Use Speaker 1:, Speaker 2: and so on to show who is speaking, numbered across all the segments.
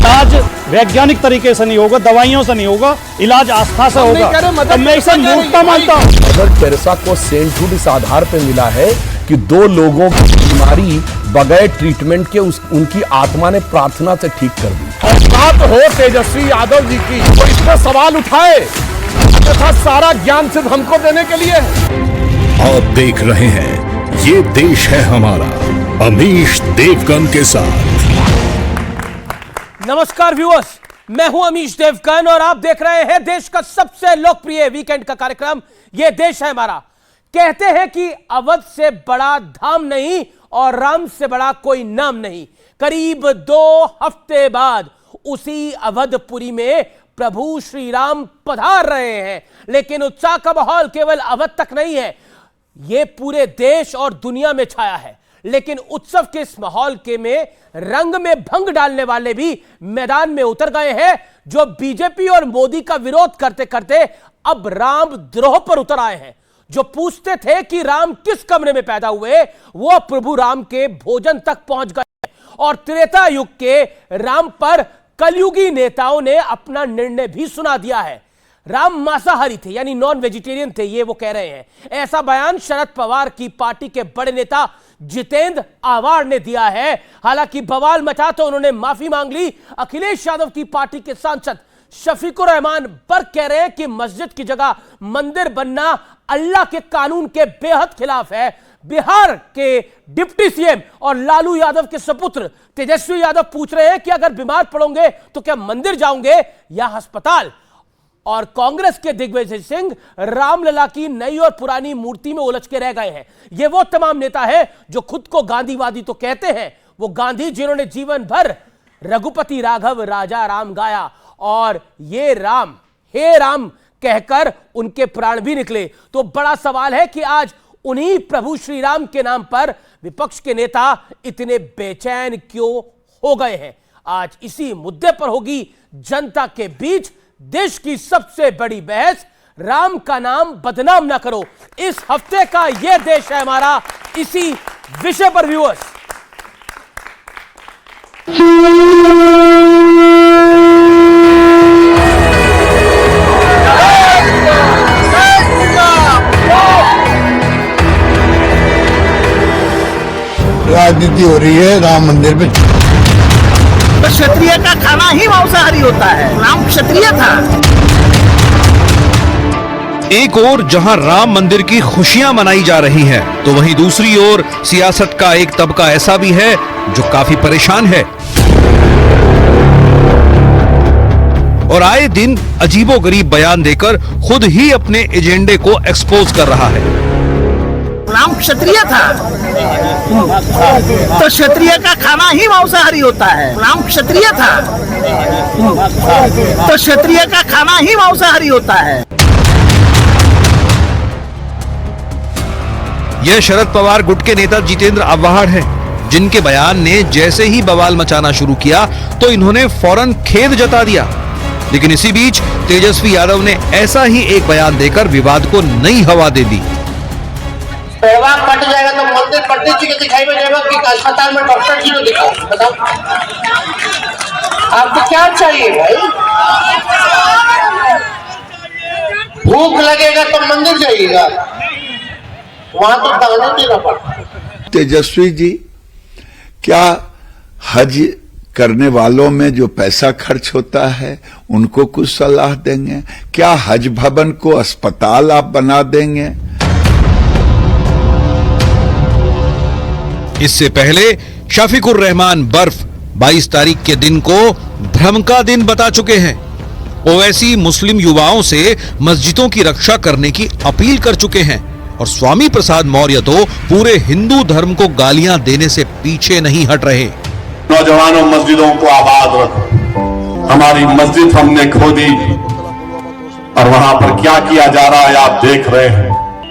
Speaker 1: इलाज वैज्ञानिक तरीके से नहीं होगा, दवाइयों से नहीं होगा, इलाज आस्था से होगा। तो मैं इसे मूर्खता मानता हूँ।
Speaker 2: मदर टेरेसा को सेंटहुड इस आधार पर मिला है कि 2 लोगों की बीमारी बगैर ट्रीटमेंट के उनकी आत्मा ने प्रार्थना से ठीक कर दी। और बात हो तेजस्वी यादव जी की, तो इस पर सवाल उठाए, तथा सारा ज्ञान सिर्फ हमको देने के लिए।
Speaker 3: आप देख रहे हैं ये देश है हमारा, अमीश देवगन के साथ।
Speaker 4: नमस्कार व्यूअर्स, मैं हूं अमीश देवगन और आप देख रहे हैं देश का सबसे लोकप्रिय वीकेंड का कार्यक्रम ये देश है हमारा। कहते हैं कि अवध से बड़ा धाम नहीं और राम से बड़ा कोई नाम नहीं। करीब 2 हफ्ते बाद उसी अवधपुरी में प्रभु श्री राम पधार रहे हैं, लेकिन उत्साह का माहौल केवल अवध तक नहीं है, यह पूरे देश और दुनिया में छाया है। लेकिन उत्सव के इस माहौल के में रंग में भंग डालने वाले भी मैदान में उतर गए हैं, जो बीजेपी और मोदी का विरोध करते करते अब राम द्रोह पर उतर आए हैं। जो पूछते थे कि राम किस कमरे में पैदा हुए, वो प्रभु राम के भोजन तक पहुंच गए और त्रेता युग के राम पर कलयुगी नेताओं ने अपना निर्णय भी सुना दिया है। राम मांसाहारी थे, यानी नॉन वेजिटेरियन थे, ये वो कह रहे हैं। ऐसा बयान शरद पवार की पार्टी के बड़े नेता जितेंद्र आवाड़ ने दिया है। हालांकि बवाल मचा तो उन्होंने माफी मांग ली। अखिलेश यादव की पार्टी के सांसद शफीकुर रहमान बर्क कह रहे हैं कि मस्जिद की जगह मंदिर बनना अल्लाह के कानून के बेहद खिलाफ है। बिहार के डिप्टी सीएम और लालू यादव के सपुत्र तेजस्वी यादव पूछ रहे हैं कि अगर बीमार पड़ोगे तो क्या मंदिर जाओगे या अस्पताल। और कांग्रेस के दिग्विजय सिंह रामलला की नई और पुरानी मूर्ति में उलझ के रह गए हैं। ये वो तमाम नेता है जो खुद को गांधीवादी तो कहते हैं, वो गांधी जिन्होंने जीवन भर रघुपति राघव राजा राम गाया और ये राम हे राम कहकर उनके प्राण भी निकले। तो बड़ा सवाल है कि आज उन्हीं प्रभु श्री राम के नाम पर विपक्ष के नेता इतने बेचैन क्यों हो गए हैं। आज इसी मुद्दे पर होगी जनता के बीच देश की सबसे बड़ी बहस, राम का नाम बदनाम ना करो। इस हफ्ते का यह देश है हमारा, इसी विषय पर व्यूअर्स।
Speaker 5: राजनीति हो रही है राम मंदिर पे।
Speaker 6: तो क्षत्रिय का खाना ही मांसाहारी होता है, राम क्षत्रिय था।
Speaker 3: एक ओर जहां राम मंदिर की खुशियां मनाई जा रही हैं, तो वहीं दूसरी ओर सियासत का एक तबका ऐसा भी है जो काफी परेशान है और आए दिन अजीबोगरीब बयान देकर खुद ही अपने एजेंडे को एक्सपोज कर रहा है।
Speaker 6: राम क्षत्रिय था, तो क्षत्रिय का खाना ही मांसाहारी होता है, राम क्षत्रिय था। तो क्षत्रिय का खाना ही मांसाहारी होता है।
Speaker 3: यह शरद पवार गुट के नेता जितेंद्र आव्हाड हैं, जिनके बयान ने जैसे ही बवाल मचाना शुरू किया तो इन्होंने फौरन खेद जता दिया। लेकिन इसी बीच तेजस्वी यादव ने ऐसा ही एक बयान देकर विवाद को नई हवा दे दी।
Speaker 7: पहलवान कट जाएगा तो मंदिर पंडित जी के दिखाई में जाएगा कि अस्पताल में डॉक्टर जी को दिखाओ। बताओ आपको क्या चाहिए भाई? भूख लगेगा तो मंदिर जाइएगा, वहां तो दाना देना पड़ता।
Speaker 5: तेजस्वी जी, क्या हज करने वालों में जो पैसा खर्च होता है उनको कुछ सलाह देंगे? क्या हज भवन को अस्पताल आप बना देंगे?
Speaker 3: इससे पहले शफीकुर रहमान बर्फ 22 तारीख के दिन को भ्रम का दिन बता चुके हैं। ओवैसी मुस्लिम युवाओं से मस्जिदों की रक्षा करने की अपील कर चुके हैं और स्वामी प्रसाद मौर्य तो पूरे हिंदू धर्म को गालियां देने से पीछे नहीं हट रहे।
Speaker 8: नौजवानों, मस्जिदों को आबाद रखो। हमारी मस्जिद हमने खो दी और वहां पर क्या किया जा रहा है आप देख रहे हैं।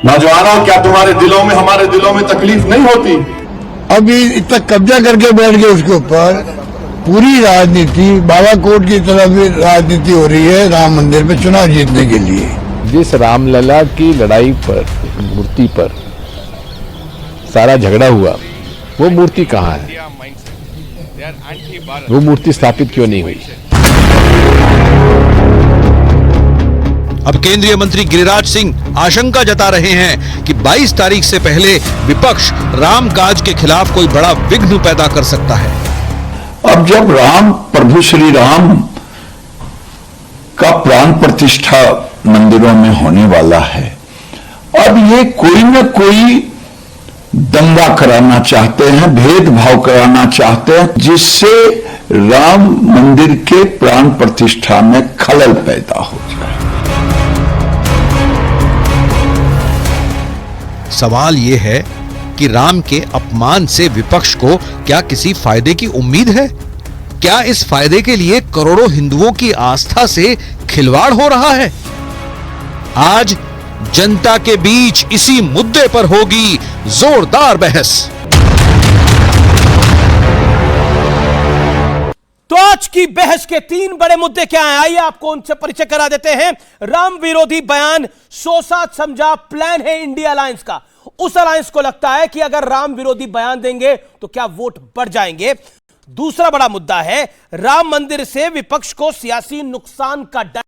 Speaker 8: नौजवानों, क्या तुम्हारे दिलों में हमारे दिलों में तकलीफ नहीं होती?
Speaker 5: अभी इतना कब्जा करके बैठ गए उसके ऊपर। पूरी राजनीति बालाकोट की तरह भी राजनीति हो रही है राम मंदिर पे चुनाव जीतने के लिए।
Speaker 2: जिस रामलला की लड़ाई पर, मूर्ति पर सारा झगड़ा हुआ, वो मूर्ति कहाँ है? वो मूर्ति स्थापित क्यों नहीं हुई?
Speaker 3: अब केंद्रीय मंत्री गिरिराज सिंह आशंका जता रहे हैं कि 22 तारीख से पहले विपक्ष रामकाज के खिलाफ कोई बड़ा विघ्न पैदा कर सकता है।
Speaker 5: अब जब राम प्रभु श्री राम का प्राण प्रतिष्ठा मंदिरों में होने वाला है, अब ये कोई न कोई दंगा कराना चाहते हैं, भेदभाव कराना चाहते हैं, जिससे राम मंदिर के प्राण प्रतिष्ठा में खलल पैदा हो जाए।
Speaker 3: सवाल यह है कि राम के अपमान से विपक्ष को क्या किसी फायदे की उम्मीद है? क्या इस फायदे के लिए करोड़ों हिंदुओं की आस्था से खिलवाड़ हो रहा है? आज जनता के बीच इसी मुद्दे पर होगी जोरदार बहस।
Speaker 4: तो आज की बहस के 3 बड़े मुद्दे क्या हैं, आइए आपको उनसे परिचय करा देते हैं। राम विरोधी बयान सोचा समझा प्लान है इंडिया अलायंस का। उस अलायंस को लगता है कि अगर राम विरोधी बयान देंगे तो क्या वोट बढ़ जाएंगे। दूसरा बड़ा मुद्दा है राम मंदिर से विपक्ष को सियासी नुकसान का डर।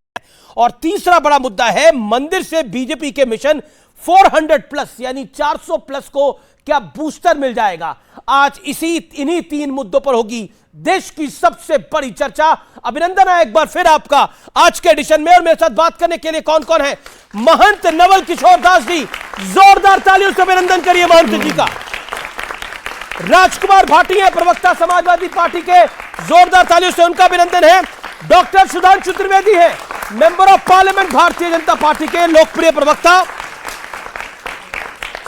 Speaker 4: और तीसरा बड़ा मुद्दा है मंदिर से बीजेपी के मिशन 400 प्लस यानी 400 प्लस को क्या बूस्टर मिल जाएगा। आज इन्हीं 3 मुद्दों पर होगी देश की सबसे बड़ी चर्चा। अभिनंदन है एक बार फिर आपका आज के एडिशन में। और मेरे साथ बात करने के लिए कौन कौन है? महंत नवल किशोर दास जी, जोरदार तालियों से अभिनंदन करिए महंत जी का। राजकुमार भाटी है प्रवक्ता समाजवादी पार्टी के, जोरदार तालियों से उनका अभिनंदन है। डॉक्टर सुधांशु त्रिवेदी है member of parliament Bharatiya Janata party के लोकप्रिय प्रवक्ता।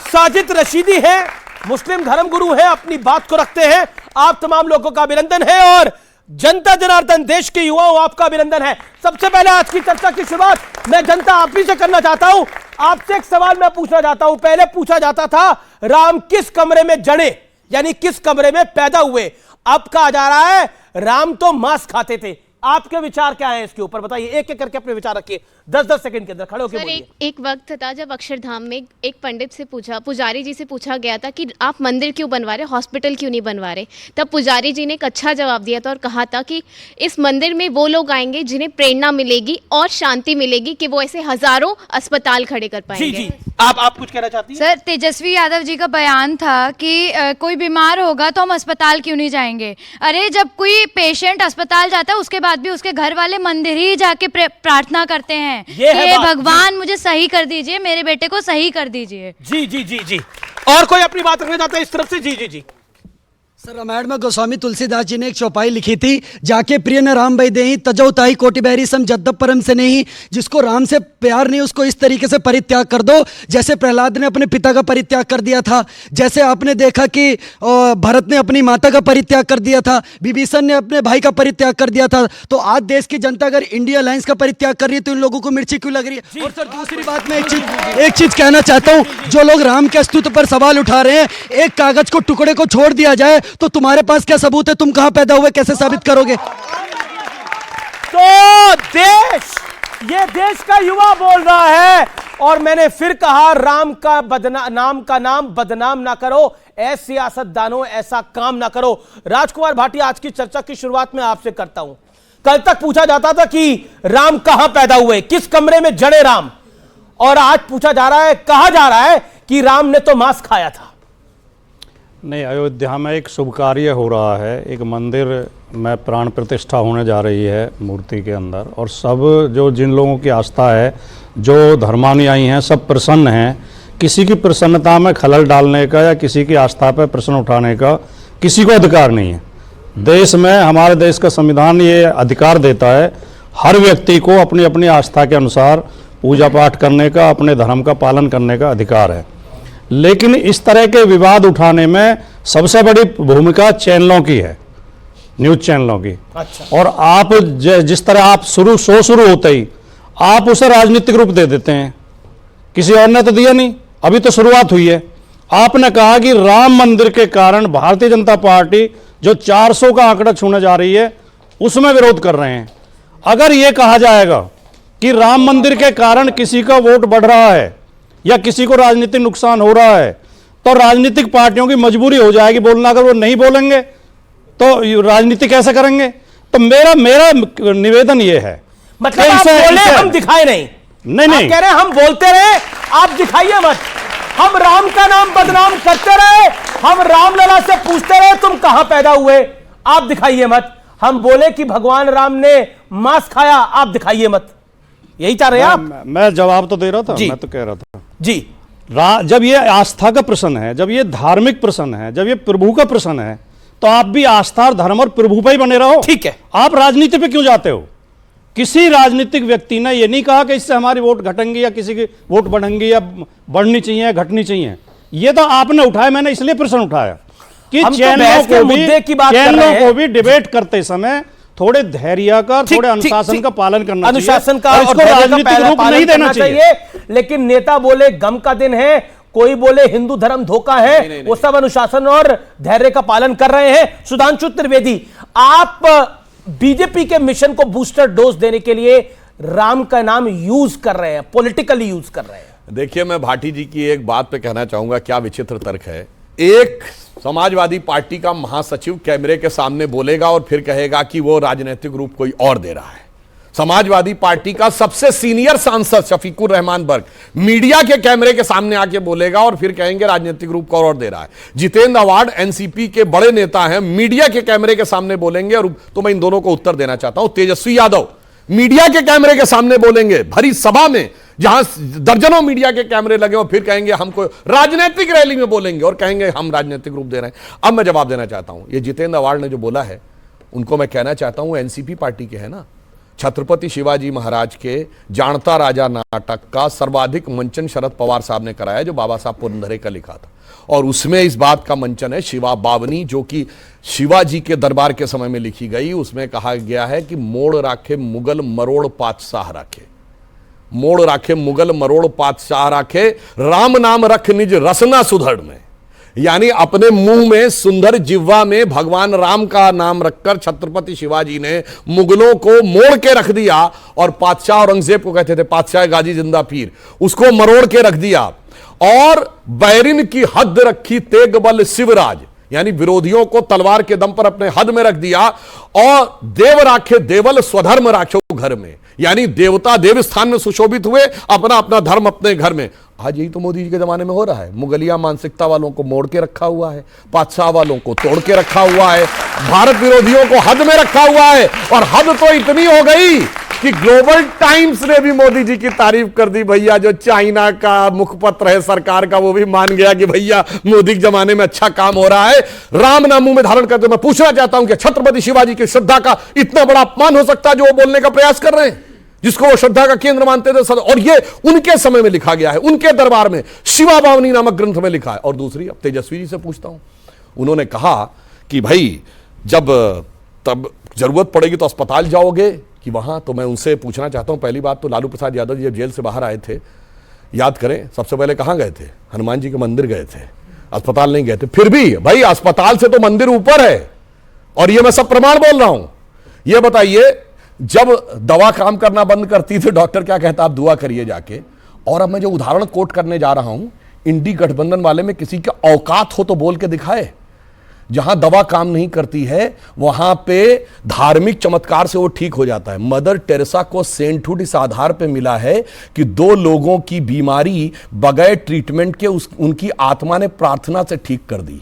Speaker 4: साजिद रशीदी है मुस्लिम धर्मगुरु है, अपनी बात को रखते हैं। आप तमाम लोगों का अभिनंदन है। और जनता जनार्दन देश के युवाओं आपका अभिनंदन है। सबसे पहले आज की चर्चा की शुरुआत मैं जनता आप ही से करना चाहता हूं। आपसे एक सवाल मैं पूछना चाहता हूं। पहले पूछा जाता था राम किस कमरे में जड़े यानी किस कमरे में पैदा हुए, अब कहा जा रहा है राम तो मांस खाते थे। आपके विचार क्या है इसके ऊपर बताइए, एक एक करके अपने विचार रखिए 10-10 सेकंड के अंदर खड़े होकर बोलिए।
Speaker 9: एक वक्त था जब अक्षरधाम में एक पंडित से पुजारी जी से पूछा गया था कि आप मंदिर क्यों बनवा रहे, हॉस्पिटल क्यों नहीं बनवा रहे। तब पुजारी जी ने एक अच्छा जवाब दिया था और कहा था कि इस मंदिर में वो लोग आएंगे जिन्हें प्रेरणा मिलेगी और शांति मिलेगी कि वो ऐसे हजारों अस्पताल खड़े कर पाएंगे।
Speaker 4: जी आप कुछ कहना चाहती हैं?
Speaker 10: सर, तेजस्वी यादव जी का बयान था कि कोई बीमार होगा तो हम अस्पताल क्यों नहीं जाएंगे। अरे जब कोई पेशेंट अस्पताल जाता है उसके बाद भी उसके घर वाले मंदिर ही जाके प्रार्थना करते हैं कि भगवान मुझे सही कर दीजिए, मेरे बेटे को सही कर दीजिए।
Speaker 4: जी और कोई अपनी बात रखना चाहता है इस तरफ से? जी
Speaker 11: सर, रामायण में गोस्वामी तुलसीदास जी ने एक चौपाई लिखी थी, जाके प्रिय न राम भई देहि तजौ ताहि कोटि बैरी सम जद्दप परम से नहीं। जिसको राम से प्यार नहीं उसको इस तरीके से परित्याग कर दो जैसे प्रहलाद ने अपने पिता का परित्याग कर दिया था, जैसे आपने देखा कि भरत ने अपनी माता का परित्याग कर दिया था, विभीषण ने अपने भाई का परित्याग कर दिया था। तो आज देश की जनता अगर इंडिया अलायंस का परित्याग कर रही है तो इन लोगों को मिर्ची क्यों लग रही है? और सर दूसरी बात मैं एक चीज कहना चाहता हूँ, जो लोग राम के अस्तित्व पर सवाल उठा रहे हैं, एक कागज को टुकड़े को छोड़ दिया जाए तो तुम्हारे पास क्या सबूत है? तुम कहां पैदा हुए, कैसे साबित करोगे?
Speaker 4: तो ये देश का युवा बोल रहा है। और मैंने फिर कहा राम का नाम बदनाम ना करो, ऐसे सियासतदानों ऐसा काम ना करो। राजकुमार भाटी, आज की चर्चा की शुरुआत में आपसे करता हूं। कल तक पूछा जाता था कि राम कहां पैदा हुए, किस कमरे में जड़े राम, और आज पूछा जा रहा है, कहा जा रहा है कि राम ने तो मांस खाया था।
Speaker 1: नहीं, अयोध्या में एक शुभ कार्य हो रहा है, एक मंदिर में प्राण प्रतिष्ठा होने जा रही है मूर्ति के अंदर, और सब जिन लोगों की आस्था है, जो धर्मानुयायी हैं, सब प्रसन्न हैं। किसी की प्रसन्नता में खलल डालने का या किसी की आस्था पर प्रश्न उठाने का किसी को अधिकार नहीं है। देश में, हमारे देश का संविधान ये अधिकार देता है हर व्यक्ति को अपनी अपनी आस्था के अनुसार पूजा पाठ करने का, अपने धर्म का पालन करने का अधिकार है। लेकिन इस तरह के विवाद उठाने में सबसे बड़ी भूमिका चैनलों की है, न्यूज़ चैनलों की। अच्छा। और आप जिस तरह आप शुरू होते ही आप उसे राजनीतिक रूप दे देते हैं, किसी और ने तो दिया नहीं, अभी तो शुरुआत हुई है। आपने कहा कि राम मंदिर के कारण भारतीय जनता पार्टी जो 400 का आंकड़ा छूने जा रही है उसमें विरोध कर रहे हैं। अगर यह कहा जाएगा कि राम मंदिर के कारण किसी का वोट बढ़ रहा है या किसी को राजनीतिक नुकसान हो रहा है, तो राजनीतिक पार्टियों की मजबूरी हो जाएगी बोलना। अगर वो नहीं बोलेंगे तो ये राजनीति कैसे करेंगे? तो मेरा निवेदन ये है,
Speaker 4: मतलब आप बोले हम दिखाए नहीं,
Speaker 1: नहीं
Speaker 4: कह रहे हम बोलते रहे, आप दिखाइए मत। हम राम का नाम बदनाम करते रहे, हम रामलला से पूछते रहे तुम कहां पैदा हुए, आप दिखाइए मत। हम बोले कि भगवान राम ने मांस खाया, आप दिखाइए मत। यही चाह रहे हैं आप?
Speaker 1: मैं जवाब तो दे रहा था, मैं तो कह रहा था
Speaker 4: जी,
Speaker 1: जब ये आस्था का प्रश्न है, जब ये धार्मिक प्रश्न है, जब ये प्रभु का प्रश्न है, तो आप भी आस्था और धर्म और प्रभु पे ही बने रहो।
Speaker 4: ठीक है,
Speaker 1: आप राजनीति पे क्यों जाते हो? किसी राजनीतिक व्यक्ति ने ये नहीं कहा कि इससे हमारी वोट घटेंगी या किसी की वोट बढ़ेंगी या बढ़नी चाहिए या घटनी चाहिए। ये तो आपने उठाया, मैंने इसलिए प्रश्न उठाया कि चैनलों को भी डिबेट करते समय थोड़े धैर्य का, थोड़े अनुशासन का पालन करना चाहिए,
Speaker 4: अनुशासन का
Speaker 1: और इसको राजनीतिक रूप नहीं देना चाहिए।
Speaker 4: लेकिन नेता बोले गम का दिन है, कोई बोले हिंदू धर्म धोखा है, नहीं। वो सब अनुशासन और धैर्य का पालन कर रहे हैं। सुधांशु त्रिवेदी, आप बीजेपी के मिशन को बूस्टर डोज देने के लिए राम का नाम यूज कर रहे हैं, पॉलिटिकली यूज कर रहे हैं।
Speaker 2: देखिए, मैं भाटी जी की एक बात पे कहना चाहूंगा, क्या विचित्र तर्क है। एक समाजवादी पार्टी का महासचिव कैमरे के सामने बोलेगा और फिर कहेगा कि वो राजनीतिक रूप कोई और दे रहा है। समाजवादी पार्टी का सबसे सीनियर सांसद शफीकुर रहमान बर्क मीडिया के कैमरे के सामने आके बोलेगा और फिर कहेंगे राजनीतिक रूप और दे रहा है। जितेंद्र अवार्ड एनसीपी के बड़े नेता हैं, मीडिया के कैमरे के सामने बोलेंगे, और तो मैं इन दोनों को उत्तर देना चाहता हूं। तेजस्वी यादव मीडिया के कैमरे के सामने बोलेंगे, भरी सभा में जहां दर्जनों मीडिया के कैमरे लगे, और फिर कहेंगे हमको राजनीतिक रैली में बोलेंगे और कहेंगे हम राजनीतिक रूप दे रहे हैं। अब मैं जवाब देना चाहता हूं, ये जितेंद्र अवार्ड ने जो बोला है, उनको मैं कहना चाहता हूं, एनसीपी पार्टी के है ना। छत्रपति शिवाजी महाराज के जानता राजा नाटक का सर्वाधिक मंचन शरद पवार साहब ने कराया, जो बाबा साहब पुरंदरे का लिखा था, और उसमें इस बात का मंचन है शिवा बावनी, जो कि शिवाजी के दरबार के समय में लिखी गई। उसमें कहा गया है कि मोड़ राखे मुगल मरोड़ पातशाह राखे, मोड़ राखे मुगल मरोड़ पातशाह राखे, राम नाम रख निज रसना सुधड़ में। यानी अपने मुंह में, सुंदर जिह्वा में भगवान राम का नाम रखकर छत्रपति शिवाजी ने मुगलों को मोड़ के रख दिया, और पातशाह औरंगजेब को कहते थे पातशाह गाजी जिंदा पीर, उसको मरोड़ के रख दिया, और बैरिन की हद रखी तेग बल शिवराज, यानी विरोधियों को तलवार के दम पर अपने हद में रख दिया, और देव राखे देवल स्वधर्म राखो घर में, यानी देवता देव स्थान में सुशोभित हुए, अपना अपना धर्म अपने घर में। आज यही तो मोदी जी के जमाने में हो रहा है। मुगलिया मानसिकता वालों को मोड़ के रखा हुआ है, पातशाह वालों को तोड़ के रखा हुआ है, भारत विरोधियों को हद में रखा हुआ है, और हद तो इतनी हो गई कि ग्लोबल टाइम्स ने भी मोदी जी की तारीफ कर दी। भैया जो चाइना का मुखपत्र है सरकार का, वो भी मान गया कि भैया मोदी के जमाने में अच्छा काम हो रहा है। राम नाम मुंह में धारण करते मैं पूछना चाहता हूं कि छत्रपति शिवाजी की श्रद्धा का इतना बड़ा अपमान हो सकता है जो वो बोलने का प्रयास कर रहे हैं, जिसको वो श्रद्धा का केंद्र मानते थे। और ये उनके समय में लिखा गया है, उनके दरबार में शिवा बावनी नामक ग्रंथ में लिखा है। और दूसरी, अब तेजस्वी जी से पूछता हूं, उन्होंने कहा कि भाई जब तब जरूरत पड़ेगी तो अस्पताल जाओगे कि वहां, तो मैं उनसे पूछना चाहता हूं, पहली बात तो लालू प्रसाद यादव जी जब जेल से बाहर आए थे, याद करें सबसे पहले कहां गए थे? हनुमान जी के मंदिर गए थे, अस्पताल नहीं गए थे। फिर भी भाई अस्पताल से तो मंदिर ऊपर है, और ये मैं सब प्रमाण बोल रहा हूं। ये बताइए, जब दवा काम करना बंद करती थी, डॉक्टर क्या कहता, आप दुआ करिए जाके। और अब मैं जो उदाहरण कोट करने जा रहा हूं, इंडी गठबंधन वाले में किसी के औकात हो तो बोल के दिखाए। जहां दवा काम नहीं करती है वहां पे धार्मिक चमत्कार से वो ठीक हो जाता है। मदर टेरेसा को सेंटहुड इस आधार पे मिला है कि 2 लोगों की बीमारी बगैर ट्रीटमेंट के उनकी आत्मा ने प्रार्थना से ठीक कर दी।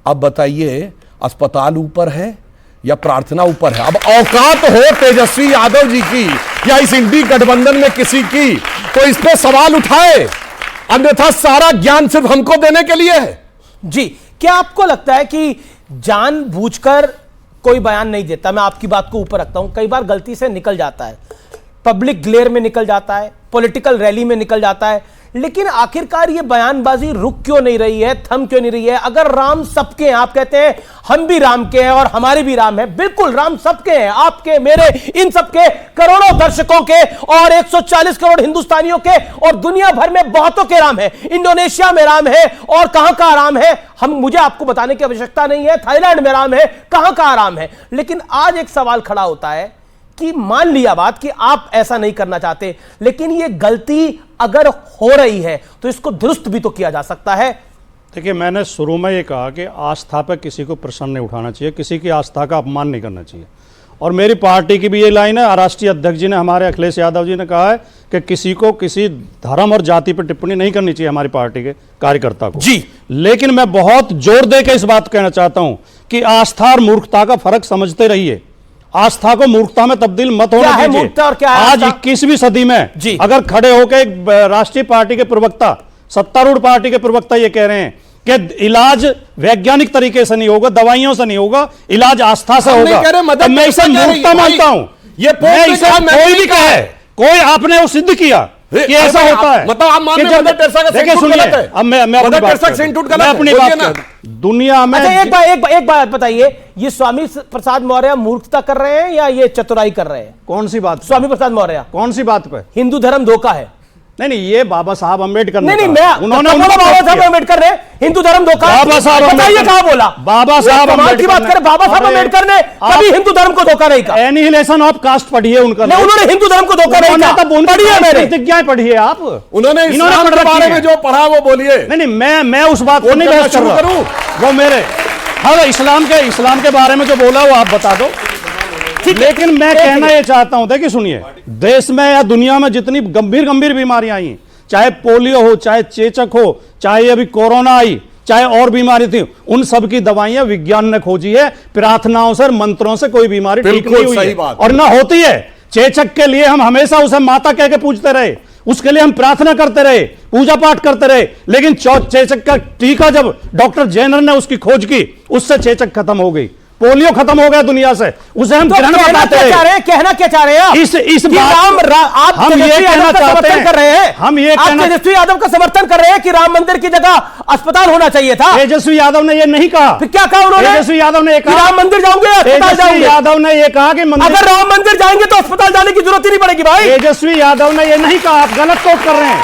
Speaker 2: अब बताइए, अस्पताल ऊपर है या प्रार्थना ऊपर है? अब औकात हो तेजस्वी यादव जी की या इस इंडी गठबंधन में किसी की, तो इस पे सवाल उठाए, अन्यथा सारा ज्ञान सिर्फ हमको देने के लिए है।
Speaker 4: जी, क्या आपको लगता है कि जानबूझकर कोई बयान नहीं देता? मैं आपकी बात को ऊपर रखता हूं, कई बार गलती से निकल जाता है, पब्लिक ग्लेयर में निकल जाता है, पॉलिटिकल रैली में निकल जाता है, लेकिन आखिरकार ये बयानबाजी रुक क्यों नहीं रही है, थम क्यों नहीं रही है? अगर राम सबके हैं, आप कहते हैं हम भी राम के हैं और हमारे भी राम है, बिल्कुल राम सबके हैं, आपके, मेरे, इन सबके, करोड़ों दर्शकों के और 140 करोड़ हिंदुस्तानियों के, और दुनिया भर में बहुतों के राम है। इंडोनेशिया में राम है, और कहां का राम है मुझे आपको बताने की आवश्यकता नहीं है, थाईलैंड में राम है, कहां का राम है। लेकिन आज एक सवाल खड़ा होता है कि मान लिया बात कि आप ऐसा नहीं करना चाहते, लेकिन यह गलती अगर हो रही है तो इसको दुरुस्त भी तो किया जा सकता है।
Speaker 1: देखिए, मैंने शुरू में ये कहा कि आस्था पर किसी को प्रश्न नहीं उठाना चाहिए, किसी की आस्था का अपमान नहीं करना चाहिए। और मेरी पार्टी की भी ये लाइन है, राष्ट्रीय अध्यक्ष जी ने, हमारे अखिलेश यादव जी ने कहा है कि किसी को किसी धर्म और जाति पर टिप्पणी नहीं करनी चाहिए हमारी पार्टी के कार्यकर्ता को
Speaker 4: जी।
Speaker 1: लेकिन मैं बहुत जोर देकर इस बात कहना चाहता हूं कि आस्था और मूर्खता का फर्क समझते रहिए। आस्था को मूर्खता में तब्दील मत होने दीजिए।
Speaker 4: मूर्खता और क्या है
Speaker 1: आज 21वीं सदी में
Speaker 4: जी।
Speaker 1: अगर खड़े होकर एक राष्ट्रीय पार्टी के प्रवक्ता, सत्तारूढ़ पार्टी के प्रवक्ता ये कह रहे हैं कि इलाज वैज्ञानिक तरीके से नहीं होगा, दवाइयों से नहीं होगा, इलाज आस्था से होगा, तो मैं इसे मूर्खता मानता हूं। मैं इसे कोई भी कहे, कोई आपने वो सिद्ध किया कि ऐसा होता है,
Speaker 2: मतलब आप मान रहे हैं मदर टेरेसा का
Speaker 1: देखिए
Speaker 2: सेंटूट गलत है।
Speaker 1: अब मैं अपनी बात दुनिया में
Speaker 4: एक बात बताइए, ये स्वामी प्रसाद मौर्य मूर्खता कर रहे हैं या ये चतुराई कर रहे हैं?
Speaker 1: कौन सी बात?
Speaker 4: स्वामी प्रसाद मौर्य
Speaker 1: कौन सी बात पे?
Speaker 4: हिंदू धर्म धोखा है।
Speaker 1: नहीं, ये बाबा साहब अम्बेडकर ने
Speaker 4: नहीं, मैं
Speaker 1: उन्होंने
Speaker 4: बाबा साहब अम्बेडकर ने हिंदू धर्म धोखा है।
Speaker 1: बाबा साहब
Speaker 4: बताइए कहां बोला?
Speaker 1: बाबा साहब
Speaker 4: अम्बेडकर की बात करें, बाबा साहब अम्बेडकर ने कभी हिंदू धर्म को धोखा नहीं कहा।
Speaker 1: एनिहिलेशन ऑफ कास्ट पढ़िए उनका,
Speaker 4: उन्होंने हिंदू धर्म को धोखा नहीं कहा।
Speaker 1: पढ़िए, प्रतिज्ञाएं पढ़िए आप।
Speaker 2: उन्होंने इस्लाम के बारे में जो पढ़ा वो बोलिए।
Speaker 1: नहीं, मैं उस बात को नहीं बहस कर रहा, वो मेरे हाँ इस्लाम के बारे में जो बोला वो आप बता दो। लेकिन मैं कहना ये चाहता हूं, देखिए सुनिए, देश में या दुनिया में जितनी गंभीर बीमारियां आई, चाहे पोलियो हो, चाहे चेचक हो, चाहे अभी कोरोना आई, चाहे और बीमारी थी, उन सब की दवाइयां विज्ञान ने खोजी है। प्रार्थनाओं से, मंत्रों से कोई बीमारी ठीक नहीं हुई है और ना होती है। चेचक के लिए हम हमेशा उसे माता कह के पूजते रहे, उसके लिए हम प्रार्थना करते रहे, पूजा पाठ करते रहे, लेकिन चेचक का टीका जब डॉक्टर जेनर ने उसकी खोज की, उससे चेचक खत्म हो गई, पोलियो खत्म हो गया दुनिया से, उसे हम ग्रहण बताते हैं।
Speaker 4: कहना क्या चाह रहे हैं?
Speaker 1: इस बात आप हम ये कहना चाहते हैं,
Speaker 4: कर रहे हैं,
Speaker 1: हम ये कहना,
Speaker 4: तेजस्वी यादव का समर्थन कर रहे हैं कि राम मंदिर की जगह अस्पताल होना चाहिए था।
Speaker 1: तेजस्वी यादव ने ये नहीं कहा।
Speaker 4: फिर क्या कहा उन्होंने?
Speaker 1: तेजस्वी यादव ने कहा
Speaker 4: राम मंदिर जाऊंगे, अस्पताल जाऊंगे।
Speaker 1: यादव ने ये कहा कि
Speaker 4: अगर राम मंदिर जाएंगे तो अस्पताल जाने की जरूरत ही नहीं पड़ेगी भाई।
Speaker 1: तेजस्वी यादव ने ये नहीं कहा, आप गलत कोट कर रहे हैं।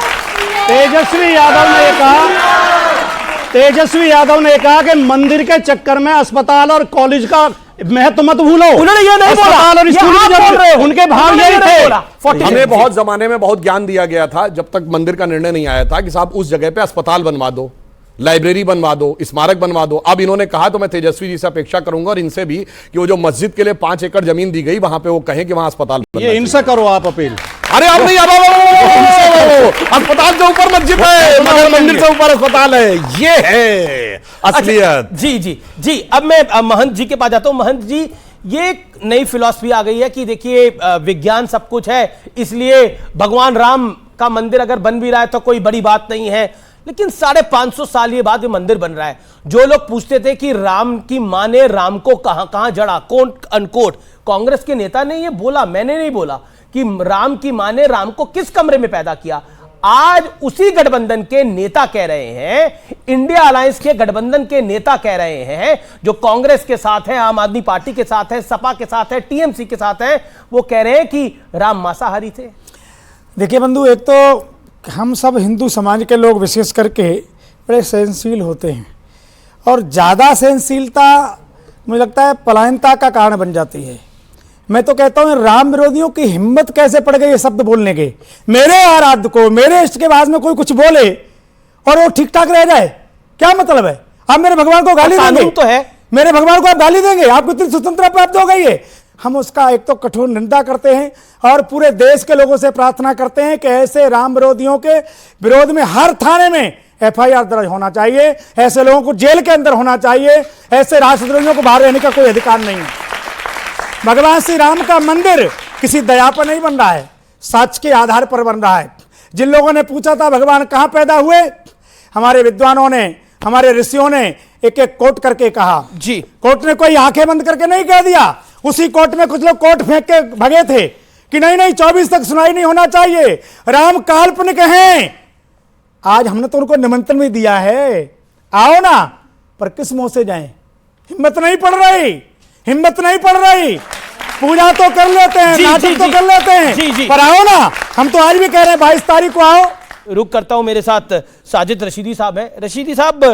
Speaker 1: तेजस्वी यादव ने कहा कि मंदिर के चक्कर में अस्पताल और कॉलेज का महत्व मत भूलो।
Speaker 4: उन्होंने ये नहीं बोला,
Speaker 1: और स्कूल उनके भाव यही थे।
Speaker 2: हमें बहुत जमाने में बहुत ज्ञान दिया गया था, जब तक मंदिर का निर्णय नहीं आया था कि साहब उस जगह पे अस्पताल बनवा दो, लाइब्रेरी बनवा दो, स्मारक बनवा दो। अब इन्होंने कहा तो मैं तेजस्वी जी से अपेक्षा करूंगा और इनसे भी कि वो जो मस्जिद के लिए 5 एकड़ जमीन दी गई वहां पे वो कहें कि वहां अस्पताल
Speaker 1: ये इनसे करो आप अपील।
Speaker 2: अरे अब नहीं, अब अस्पताल से ऊपर मस्जिद है, मगर मंदिर से ऊपर अस्पताल है, ये है असलियत।
Speaker 4: जी। अब मैं महंत जी के पास जाता हूं। महंत जी, ये एक नई फिलॉसफी आ गई है कि देखिए विज्ञान सब कुछ है, इसलिए भगवान राम का मंदिर अगर बन भी रहा है तो कोई बड़ी बात नहीं है। लेकिन 550 साल ये बाद ये मंदिर बन रहा है। जो लोग पूछते थे कि राम की मां ने राम को कहां जड़ा, कोट अनकोट, कांग्रेस के नेता ने ये बोला, मैंने नहीं बोला, कि राम की मां ने राम को किस कमरे में पैदा किया। आज उसी गठबंधन के नेता कह रहे हैं, इंडिया अलायंस के गठबंधन के नेता कह रहे हैं, जो कांग्रेस के साथ है, आम आदमी पार्टी के साथ है, सपा के साथ है, टीएमसी के साथ है, वो कह रहे हैं कि राम मांसाहारी थे।
Speaker 12: देखिए बंधु, एक तो हम सब हिंदू समाज के लोग विशेष करके बड़े सहनशील होते हैं और ज़्यादा सहनशीलता मुझे लगता है पलायनता का कारण बन जाती है। मैं तो कहता हूँ राम विरोधियों की हिम्मत कैसे पड़ गई ये शब्द बोलने के। मेरे आराध्य को, मेरे इष्ट के बाद में कोई कुछ बोले और वो ठीक ठाक रह जाए, क्या मतलब है? आप मेरे भगवान को गाली देंगे
Speaker 4: तो है,
Speaker 12: मेरे भगवान को आप गाली देंगे, आपको इतनी स्वतंत्रता प्राप्त हो गई है। हम उसका एक तो कठोर निंदा करते हैं और पूरे देश के लोगों से प्रार्थना करते हैं कि ऐसे राम विरोधियों के विरोध में हर थाने में FIR दर्ज होना चाहिए, ऐसे लोगों को जेल के अंदर होना चाहिए, ऐसे राष्ट्रद्रोहियों को बाहर रहने का कोई अधिकार नहीं है। भगवान श्री राम का मंदिर किसी दया पर नहीं बन रहा है, सच के आधार पर बन रहा है। जिन लोगों ने पूछा था भगवान कहाँ पैदा हुए, हमारे विद्वानों ने, हमारे ऋषियों ने एक एक कोट करके कहा।
Speaker 4: जी,
Speaker 12: कोर्ट ने कोई आंखें बंद करके नहीं कह दिया। उसी कोर्ट में कुछ लोग कोर्ट फेंक के भगे थे कि नहीं 24 तक सुनाई नहीं होना चाहिए, राम काल्पनिक हैं। आज हमने तो उनको निमंत्रण भी दिया है, आओ ना, पर किस मुंह से जाएं? हिम्मत नहीं पड़ रही। पूजा तो कर लेते हैं, नाटक तो कर लेते हैं, पर आओ ना। हम तो आज भी कह रहे हैं 22 तारीख को आओ।
Speaker 4: रुक करता हूं, मेरे साथ साजिद रशीदी साहब हैं। रशीदी साहब,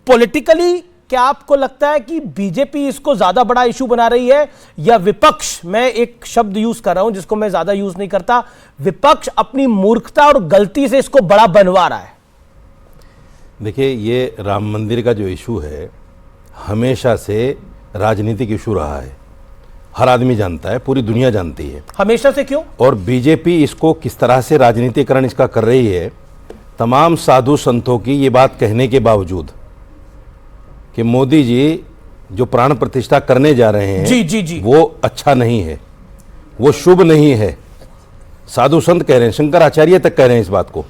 Speaker 4: पॉलिटिकली क्या आपको लगता है कि बीजेपी इसको ज्यादा बड़ा इशू बना रही है या विपक्ष, मैं एक शब्द यूज कर रहा हूं जिसको मैं ज्यादा यूज नहीं करता, विपक्ष अपनी मूर्खता और गलती से इसको बड़ा बनवा रहा है?
Speaker 13: देखिए, ये राम मंदिर का जो इशू है हमेशा से राजनीतिक इशू रहा है। हर आदमी जानता है, पूरी दुनिया जानती है।
Speaker 4: हमेशा से क्यों?
Speaker 13: और बीजेपी इसको किस तरह से राजनीतिकरण इसका कर रही है, तमाम साधु संतों की ये बात कहने के बावजूद कि मोदी जी जो प्राण प्रतिष्ठा करने जा रहे हैं
Speaker 4: जी
Speaker 13: वो अच्छा नहीं है, वो शुभ नहीं है। साधु संत कह रहे हैं, शंकराचार्य तक कह रहे हैं इस बात को,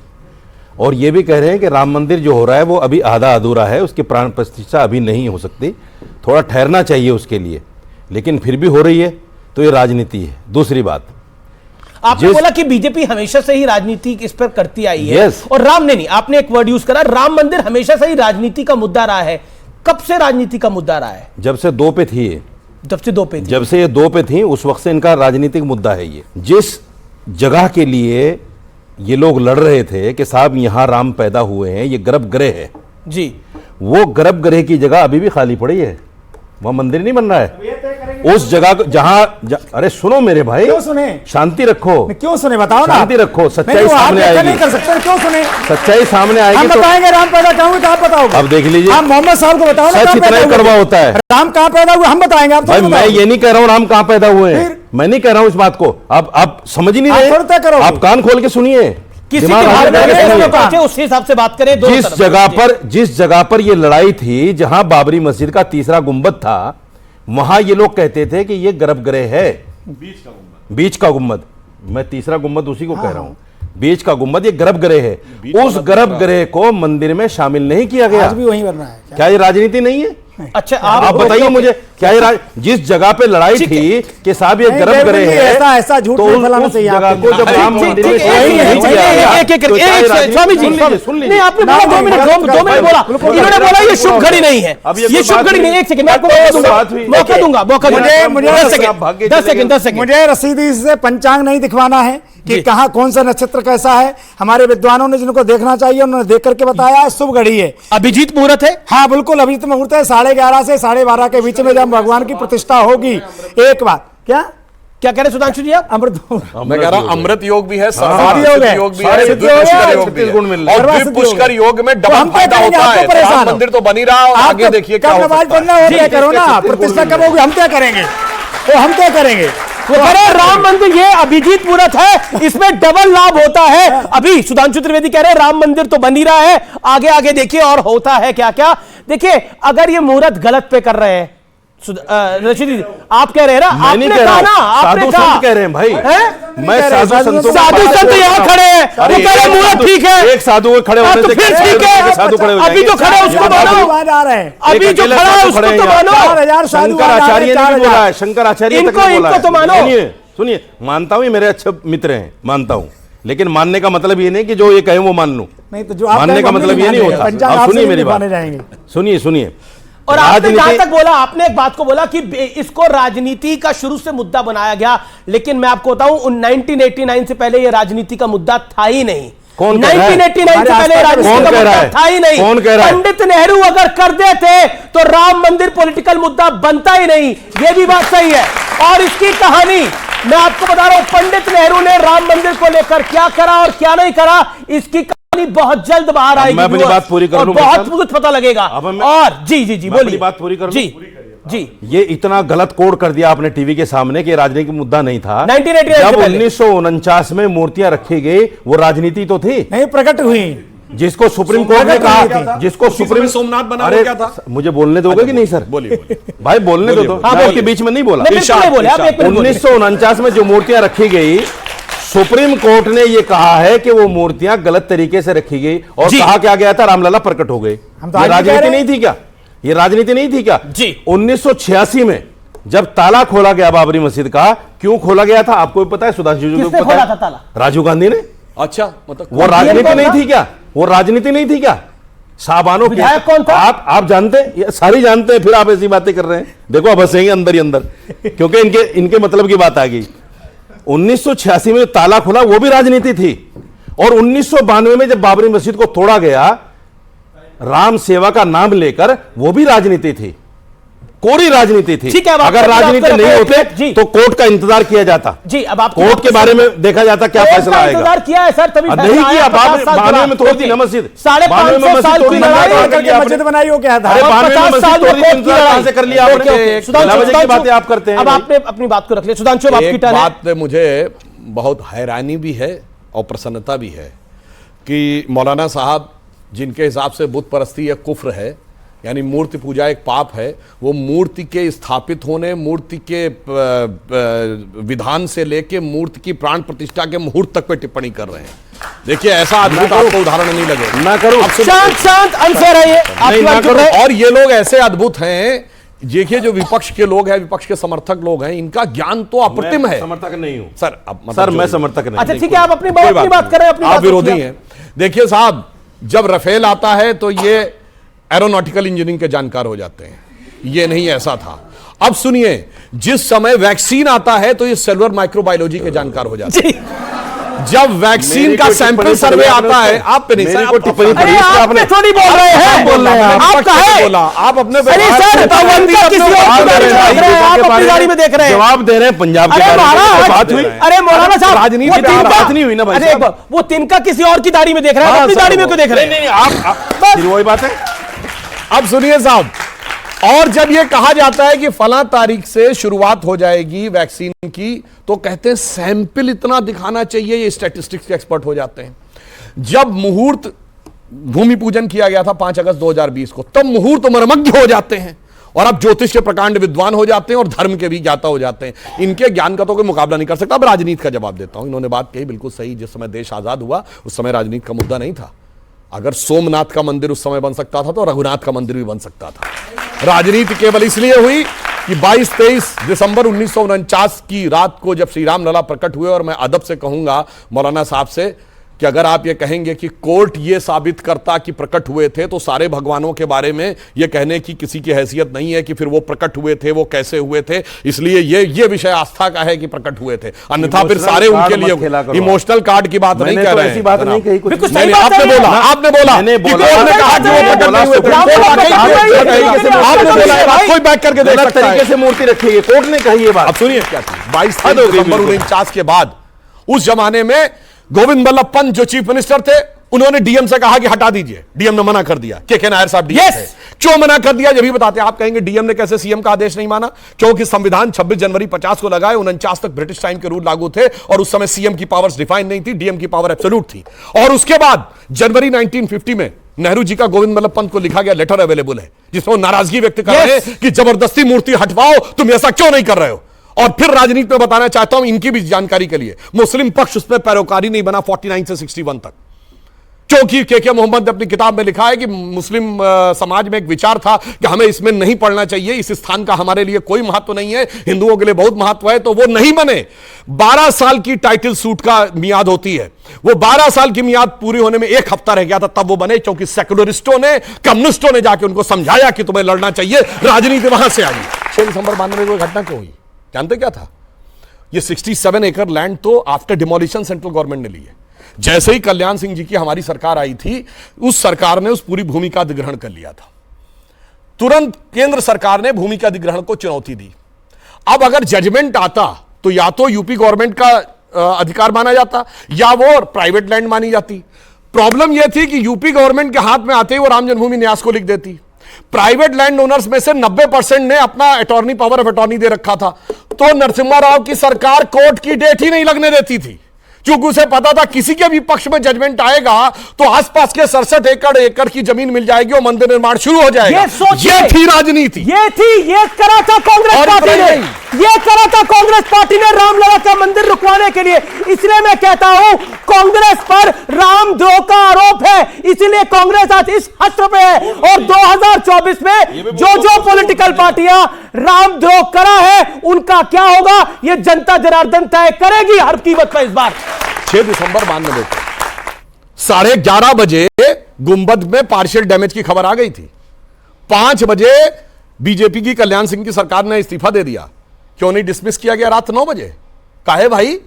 Speaker 13: और ये भी कह रहे हैं कि राम मंदिर जो हो रहा है वो अभी आधा अधूरा है, उसकी प्राण प्रतिष्ठा अभी नहीं हो सकती, थोड़ा ठहरना चाहिए उसके लिए, लेकिन फिर भी हो रही है, तो ये राजनीति है। दूसरी बात,
Speaker 4: आपने बोला कि बीजेपी हमेशा से ही राजनीति इस पर करती आई है।
Speaker 13: Yes.
Speaker 4: और राम ने नहीं, आपने एक वर्ड यूज करा, राम मंदिर हमेशा से ही राजनीति का मुद्दा रहा है। कब से राजनीति का मुद्दा रहा है?
Speaker 13: जब से दो पे थी ये,
Speaker 4: जब से दो पे थी,
Speaker 13: जब से ये दो पे थी उस वक्त से इनका राजनीतिक मुद्दा है ये। जिस जगह के लिए ये लोग लड़ रहे थे कि साहब यहां राम पैदा हुए हैं, ये गर्भगृह है
Speaker 4: जी,
Speaker 13: वो गर्भगृह की जगह अभी भी खाली पड़ी है, वहां मंदिर नहीं बन रहा है। उस जगह को अरे सुनो मेरे भाई,
Speaker 12: क्यों सुने?
Speaker 13: शांति रखो,
Speaker 12: क्यों सुने बताओ ना।
Speaker 13: शांति रखो, सच्चाई सामने आएगी।
Speaker 12: नहीं कर सकते, क्यों सुने?
Speaker 13: सच्चाई सामने आएगी।
Speaker 12: हम बताएंगे राम पैदा कहाँ हुए तो आप बताओगे।
Speaker 13: अब देख लीजिए,
Speaker 12: आप मोहम्मद साहब को बताओ ना,
Speaker 13: सच इतना ही कड़वा होता है।
Speaker 12: राम कहाँ पैदा हुए हम बताएंगे, आप
Speaker 13: भाई मैं ये नहीं कह रहा हूँ राम कहाँ पैदा हुए हैं, मैं नहीं कह रहा हूँ इस बात को। आप समझ ही नहीं रहे, आप कान खोल के सुनिए,
Speaker 4: किसी के बारे में उस हिसाब से बात करें।
Speaker 13: जिस जगह पर ये लड़ाई थी, जहां बाबरी मस्जिद का तीसरा गुंबद था, वहां ये लोग कहते थे कि ये गर्भगृह है, बीच का गुंबद। मैं तीसरा गुंबद उसी को कह रहा हूं, बीच का गुंबद ये गर्भगृह है। उस गर्भगृह को मंदिर में शामिल नहीं किया गया।
Speaker 12: आज भी वहीं बन रहा है।
Speaker 13: क्या ये राजनीति नहीं है?
Speaker 4: अच्छा,
Speaker 13: आप बताइए मुझे, क्या ये जिस जगह पे लड़ाई थी कि साहब ये गर्भगृह है,
Speaker 12: ऐसा झूठ
Speaker 13: तो
Speaker 12: फैलाना चाहिए
Speaker 13: जगह को जब राम मंदिर में नहीं किया,
Speaker 4: स्वामी जी नहीं, आपने बोला 2 मिनट बोला, इन्होंने बोला ये शुभ घड़ी नहीं है, ये शुभ घड़ी नहीं। एक सेकंड, मैं आपको मौका दूंगा। 10 सेकंड।
Speaker 12: मुझे रसीदी से पंचांग नहीं दिखवाना है कि कहाँ कौन सा नक्षत्र कैसा है। हमारे विद्वानों ने जिनको देखना चाहिए उन्होंने देख करके बताया, शुभ घड़ी है,
Speaker 4: अभिजीत मुहूर्त है।
Speaker 12: हाँ बिल्कुल अभिजीत मुहूर्त है, 11:30 से 12:30 के बीच में जब भगवान की प्रतिष्ठा होगी। एक बात, क्या
Speaker 4: कह रहे सुधांशु जी आप?
Speaker 2: अमृत, मैं कह रहा हूं अमृत योग भी है,
Speaker 12: योग है,
Speaker 2: योग भी है, और पुष्कर योग में डबल फायदा होता है। राम मंदिर तो बन ही रहा है, आगे देखिए क्या होता है।
Speaker 12: करो ना, प्रतिष्ठा कब होगी, हम क्या करेंगे, वो हम क्या करेंगे।
Speaker 4: राम मंदिर ये अभिजीत मुहूर्त है, इसमें डबल लाभ होता है। अभी सुधांशु त्रिवेदी कह रहे हैं राम मंदिर तो बन ही रहा है, आगे आगे देखिए और होता है क्या क्या। देखिए, अगर ये मुहूर्त गलत पे कर रहे हैं, रशीदी आप कह रहे हैं ना, आपने कहा ना, आपने कहा
Speaker 13: कह रहे हैं भाई, मैं साधु
Speaker 4: संत यहाँ खड़े हैं, वो कह रहे मुहूर्त ठीक है,
Speaker 13: एक साधु खड़े होने से
Speaker 4: फिर ठीक है,
Speaker 13: साधु खड़े हो
Speaker 4: अभी जो खड़ा है उसको मानो, अभी जो खड़ा है उसको तो मानो।
Speaker 13: शंकराचार्य ने बोला है, शंकराचार्य
Speaker 4: इनको तो मानो।
Speaker 13: सुनिए, मानता हूँ ये मेरे अच्छे मित्र हैं, मानता हूँ, लेकिन मानने का मतलब ये नहीं कि जो ये कहे वो मान लूं। मानने का मतलब ये नहीं होता। आप सुनिए मेरी बात, सुनिए।
Speaker 4: और आपने जहां तक बोला, आपने एक बात को बोला कि इसको राजनीति का शुरू से मुद्दा बनाया गया, लेकिन मैं आपको बताऊं 1989 से पहले यह राजनीति का मुद्दा था ही नहीं।
Speaker 13: कौन
Speaker 4: 1989 से पहले राजनीति का मुद्दा था ही नहीं।
Speaker 13: कौन कह रहा है?
Speaker 4: पंडित नेहरू अगर कर देते तो राम मंदिर पॉलिटिकल मुद्दा बनता ही नहीं, ये भी बात सही है। और इसकी कहानी मैं आपको बता रहा हूं, पंडित नेहरू ने राम मंदिर को लेकर क्या करा और क्या नहीं करा, इसकी कहानी बहुत जल्द बाहर आएगी।
Speaker 13: मैं अपनी बात पूरी कर लूं,
Speaker 4: बहुत कुछ पता लगेगा। और जी बोलिए,
Speaker 13: बात पूरी कर लूं।
Speaker 4: जी,
Speaker 13: ये इतना गलत कोड कर दिया आपने टीवी के सामने कि राजनीतिक मुद्दा नहीं था।
Speaker 4: 1989
Speaker 13: जब 1949 में मूर्तियां रखी गई, वो राजनीति तो थी
Speaker 12: नहीं, प्रकट हुई,
Speaker 13: जिसको सुप्रीम कोर्ट ने कहा, जिसको सुप्रीम
Speaker 2: सोमनाथ बना
Speaker 13: अरे
Speaker 2: क्या था?
Speaker 13: मुझे बोलने दोगे कि नहीं सर?
Speaker 2: बोलिए
Speaker 13: भाई, बोलने दो, आपके बीच में नहीं बोला। 1949 में जो मूर्तियां रखी गई, सुप्रीम कोर्ट ने यह कहा है कि वो मूर्तियां गलत तरीके से रखी गई, और कहा क्या गया था, रामलला प्रकट हो गए। ये राजनीति नहीं थी क्या? ये राजनीति नहीं थी क्या?
Speaker 4: जी।
Speaker 13: 1986 में जब ताला खोला गया बाबरी मस्जिद का, क्यों खोला गया था आपको भी पता है? सुधांशु जी को पता है? राजीव गांधी ने।
Speaker 2: अच्छा, मतलब
Speaker 13: वो राजनीति नहीं थी क्या? वो राजनीति नहीं थी क्या? साहबानों की
Speaker 4: कौन था?
Speaker 13: आप जानते हैं, सारी जानते हैं, फिर आप ऐसी बातें कर रहे हैं। देखो अब हंसेंगे अंदर ही अंदर, क्योंकि इनके मतलब की बात आ गई। 1986 में ताला खुला, वो भी राजनीति थी। और 1992 में जब बाबरी मस्जिद को तोड़ा गया राम सेवा का नाम लेकर, वो भी राजनीति थी। कोरी राजनीति थी।
Speaker 4: ठीक है,
Speaker 13: अगर राजनीति नहीं होते तो कोर्ट का इंतजार किया जाता
Speaker 4: जी। अब आप
Speaker 13: कोर्ट के बारे में देखा जाता क्या फैसला आएगा।
Speaker 4: इंतजार किया है सर, तभी
Speaker 13: नहीं किया। 92 में तोड़ दी ना मस्जिद,
Speaker 4: 550 साल की लड़ाई
Speaker 12: मस्जिद बनाई हो क्या था?
Speaker 13: 92 में मस्जिद तोड़ दी, इंतजार कहां से कर लिया आपने?
Speaker 4: सुधांशु
Speaker 13: की बातें आप करते हैं।
Speaker 4: अब आपने अपनी बात को रख लिया। सुधांशु, अब आपकी टर्न है।
Speaker 2: बात मुझे बहुत हैरानी भी है और प्रसन्नता भी है कि मौलाना साहब जिनके हिसाब से बुत परस्ती एक कुफ्र है, यानी मूर्ति पूजा एक पाप है, वो मूर्ति के स्थापित होने, मूर्ति के विधान से लेके मूर्ति की प्राण प्रतिष्ठा के मुहूर्त तक पे टिप्पणी कर रहे हैं। देखिए ऐसा अद्भुत आपको उदाहरण नहीं लगेगा।
Speaker 13: ना करो,
Speaker 4: शांत अनफेयर है ये, आपकी बात कर रहे हैं।
Speaker 2: और ये लोग ऐसे अद्भुत हैं, देखिए जो विपक्ष के लोग हैं, विपक्ष के समर्थक लोग हैं, इनका ज्ञान तो अप्रतिम है।
Speaker 13: समर्थक नहीं हूं
Speaker 2: सर,
Speaker 13: सर मैं समर्थक नहीं।
Speaker 4: अच्छा ठीक है, आप अपनी बात कर रहे हैं,
Speaker 2: आप विरोधी हैं। देखिए साहब, जब रफेल आता है तो ये एरोनॉटिकल इंजीनियरिंग के जानकार हो जाते हैं, ये नहीं ऐसा था। अब सुनिए, जिस समय वैक्सीन आता है तो ये सेलुलर माइक्रोबायोलॉजी के जानकार हो जाते हैं। जब वैक्सीन का सैंपल सर्वे आता है, आप पे नहीं सर,
Speaker 4: आप पे थोड़ी बोल रहे हैं, आप कहे
Speaker 2: बोला, आप अपने
Speaker 4: आप अपनी गाड़ी में देख रहे हैं,
Speaker 13: जवाब दे रहे हैं। पंजाब के बात हुई,
Speaker 4: अरे मौलाना साहब
Speaker 13: राजनीति पे बात नहीं हुई ना भाई साहब।
Speaker 4: वो तिनका किसी और की दाढ़ी में देख रहे हैं, अपनी दाढ़ी में क्यों देख रहे हैं?
Speaker 13: नहीं, आप वही बात है।
Speaker 2: अब सुनिए साहब, और जब यह कहा जाता है कि फला तारीख से शुरुआत हो जाएगी वैक्सीन की, तो कहते हैं सैंपल इतना दिखाना चाहिए, ये स्टैटिस्टिक्स के एक्सपर्ट हो जाते हैं। जब मुहूर्त भूमि पूजन किया गया था 5 अगस्त 2020 को, तब मुहूर्त मर्मज्ञ हो जाते हैं और अब ज्योतिष के प्रकांड विद्वान हो जाते हैं और धर्म के भी ज्ञाता हो जाते हैं। इनके ज्ञान का तो कोई मुकाबला नहीं कर सकता। अब राजनीति का जवाब देता हूं। इन्होंने बात कही बिल्कुल सही, जिस समय देश आजाद हुआ उस समय राजनीति का मुद्दा नहीं था। अगर सोमनाथ का मंदिर उस समय बन सकता था तो रघुनाथ का मंदिर भी बन सकता था। राजनीति केवल इसलिए हुई कि 22-23 दिसंबर 1949 की रात को जब श्री राम लला प्रकट हुए, और मैं अदब से कहूंगा मौलाना साहब से कि अगर आप ये कहेंगे कि कोर्ट ये साबित करता कि प्रकट हुए थे, तो सारे भगवानों के बारे में ये कहने की किसी की हैसियत नहीं है कि फिर वो प्रकट हुए थे, वो कैसे हुए थे। इसलिए ये विषय आस्था का है कि प्रकट हुए थे, अन्यथा फिर सारे उनके लिए इमोशनल कार्ड की बात नहीं कर रहे हैं।
Speaker 13: बात नहीं कही, कुछ
Speaker 2: नहीं, आपने बोला कि कहा कि वो प्रकट नहीं हुए थे, आपने बोला, कोई बैक करके देख सकता है
Speaker 13: तरीके से मूर्ति रखी है, कोर्ट ने कही ये बात।
Speaker 2: अब सुनिए क्या थी, 22 दिसंबर 1949 के बाद उस जमाने में गोविंद बल्लभ पंत जो चीफ मिनिस्टर थे, उन्होंने डीएम से कहा कि हटा दीजिए। डीएम ने मना कर दिया। के नायर साहब डीएम थे। क्यों मना कर दिया, ये भी बताते हैं। आप कहेंगे डीएम ने कैसे सीएम का आदेश नहीं माना? क्योंकि संविधान 26 जनवरी 50 को लगाए, 49 तक ब्रिटिश टाइम के रूल लागू थे और उस समय सीएम की पावर्स डिफाइन नहीं थी, डीएम की पावर एब्सोल्यूट थी। और उसके बाद जनवरी 1950 में नेहरू जी का गोविंद बल्लभ पंत को लिखा गया लेटर अवेलेबल है, जिसमें नाराजगी व्यक्त कर रहे हैं कि जबरदस्ती मूर्ति हटवाओ, तुम ऐसा क्यों नहीं कर रहे हो। और फिर राजनीति में बताना चाहता हूं इनकी भी जानकारी के लिए, मुस्लिम पक्ष उसमें पैरोकारी नहीं बना 49 से 61 तक, क्योंकि के मोहम्मद ने अपनी किताब में लिखा है कि मुस्लिम समाज में एक विचार था कि हमें इसमें नहीं पढ़ना चाहिए, इस स्थान का हमारे लिए कोई महत्व नहीं है, हिंदुओं के लिए बहुत महत्व है, तो वो नहीं बने। 12 साल की टाइटल सूट का मियाद होती है, वो 12 साल की मियाद पूरी होने में 1 हफ्ता रह गया था, तब वो बने, क्योंकि सेकुलरिस्टों ने, कम्युनिस्टों ने जाके उनको समझाया कि तुम्हें लड़ना चाहिए। राजनीति वहां से आई। 6 दिसंबर 92 में घटना क्यों हुई जानते क्या था? ये 67 एकड़ लैंड तो आफ्टर डिमोलिशन सेंट्रल गवर्नमेंट ने ली है। जैसे ही कल्याण सिंह जी की हमारी सरकार आई थी, उस सरकार ने उस पूरी भूमि का अधिग्रहण कर लिया था। तुरंत केंद्र सरकार ने भूमि के अधिग्रहण को चुनौती दी। अब अगर जजमेंट आता तो या तो यूपी गवर्नमेंट का अधिकार माना जाता या वो प्राइवेट लैंड मानी जाती। प्रॉब्लम यह थी कि यूपी गवर्नमेंट के हाथ में आते ही वो राम जन्मभूमि न्यास को लिख देती। प्राइवेट लैंड ओनर्स में से 90% ने अपना अटॉर्नी पावर ऑफ अटॉर्नी दे रखा था, तो नरसिम्हा राव की सरकार कोर्ट की डेट ही नहीं लगने देती थी, क्योंकि उसे पता था किसी के भी पक्ष में जजमेंट आएगा तो आसपास के 67 एकड़ की जमीन मिल जाएगी और मंदिर निर्माण शुरू हो जाएगा। ये थी राजनीति,
Speaker 4: ये करा था कांग्रेस पार्टी ने, ये करा था कांग्रेस पार्टी ने रामलला का मंदिर रुकवाने के लिए। इसलिए मैं कहता हूं कांग्रेस पर रामद्रोह का आरोप है, इसलिए कांग्रेस आज इस हस्त्र पे है। और 2024 में जो पॉलिटिकल पार्टियां रामद्रोह करा है उनका क्या होगा ये जनता जनार्दन तय करेगी हर कीमत पर। इस बार
Speaker 2: 6 दिसंबर 92 को 11:30 बजे गुंबद में पार्शियल डैमेज की खबर आ गई थी। 5 बजे बीजेपी की कल्याण सिंह की सरकार ने इस्तीफा दे दिया। क्यों नहीं डिसमिस किया गया रात 9 बजे? काहे भाई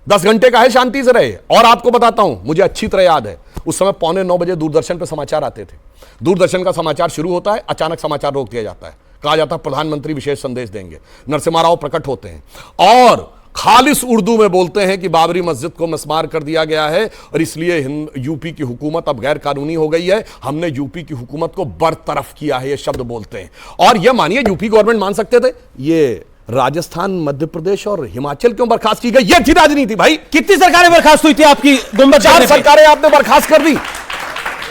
Speaker 2: 10 घंटे काहे शांति से रहे? और आपको बताता हूं, मुझे अच्छी तरह याद है, उस समय 8:45 बजे दूरदर्शन पर समाचार आते थे। दूरदर्शन का समाचार शुरू होता है, अचानक समाचार रोक दिया जाता है, कहा जाता है प्रधानमंत्री विशेष संदेश देंगे, नरसिम्हा राव प्रकट होते हैं और खालिस उर्दू में बोलते हैं कि बाबरी मस्जिद को मिसमार कर दिया गया है और इसलिए यूपी की हुकूमत अब गैर कानूनी हो गई है, हमने यूपी की हुकूमत को बरतरफ किया है, ये शब्द बोलते हैं। और ये मानिए यूपी गवर्नमेंट मान सकते थे, ये राजस्थान, मध्य प्रदेश और हिमाचल क्यों बर्खास्त की गई? ये थी राजनीति भाई।
Speaker 4: कितनी सरकारें बर्खास्त हुई थी आपकी गुंबद?
Speaker 2: 4 सरकारें आपने बर्खास्त कर दी,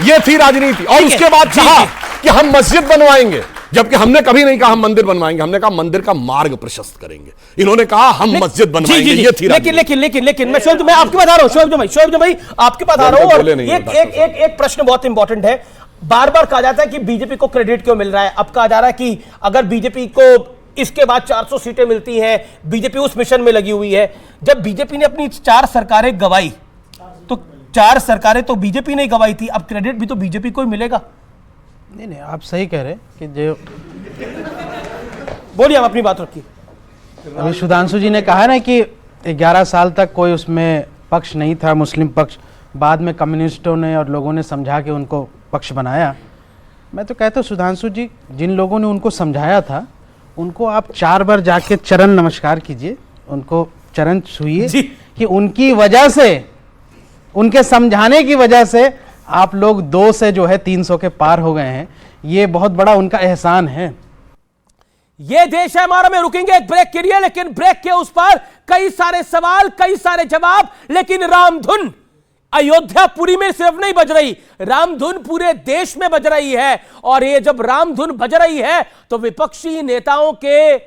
Speaker 2: ये थी राजनीति। और उसके बाद कहा कि हम मस्जिद बनवाएंगे, जबकि हमने कभी नहीं कहा हम मंदिर बनवाएंगे, हमने कहा मंदिर का मार्ग प्रशस्त करेंगे। इन्होंने कहा हम मस्जिद बनवाएंगे, ये थी राजनीति।
Speaker 4: लेकिन मैं शोएब, मैं आपके पास आ रहा हूं, शोएब भाई आपके पास आ रहा हूं। और एक प्रश्न बहुत इंपॉर्टेंट है, बार बार कहा जाता है कि बीजेपी को क्रेडिट क्यों मिल रहा है? अब कहा जा रहा है कि अगर बीजेपी को इसके बाद 400 सीटें मिलती हैं, बीजेपी उस मिशन में लगी हुई है। जब बीजेपी ने अपनी 4 सरकारें गंवाई तो 4 सरकारें तो बीजेपी ने गंवाई थी, अब क्रेडिट भी तो बीजेपी को ही मिलेगा।
Speaker 14: नहीं, आप सही कह रहे हैं कि जो
Speaker 4: बोलिए, आप अपनी बात रखिए।
Speaker 14: अभी सुधांशु जी ने कहा ना कि 11 साल तक कोई उसमें पक्ष नहीं था, मुस्लिम पक्ष, बाद में कम्युनिस्टों ने और लोगों ने समझा के उनको पक्ष बनाया। मैं तो कहता हूँ सुधांशु जी, जिन लोगों ने उनको समझाया था उनको आप 4 बार जाके चरण नमस्कार कीजिए, उनको चरण छुइए कि उनकी वजह से, उनके समझाने की वजह से आप लोग 2 से जो है 300 के पार हो गए हैं। ये बहुत बड़ा उनका एहसान है।
Speaker 4: ये देश है हमारा में रुकेंगे एक ब्रेक के लिए, लेकिन ब्रेक के उस पर कई सारे सवाल, कई सारे जवाब। लेकिन रामधुन अयोध्यापुरी में सिर्फ नहीं बज रही, रामधुन पूरे देश में बज रही है। और ये जब रामधुन बज रही है तो विपक्षी नेताओं के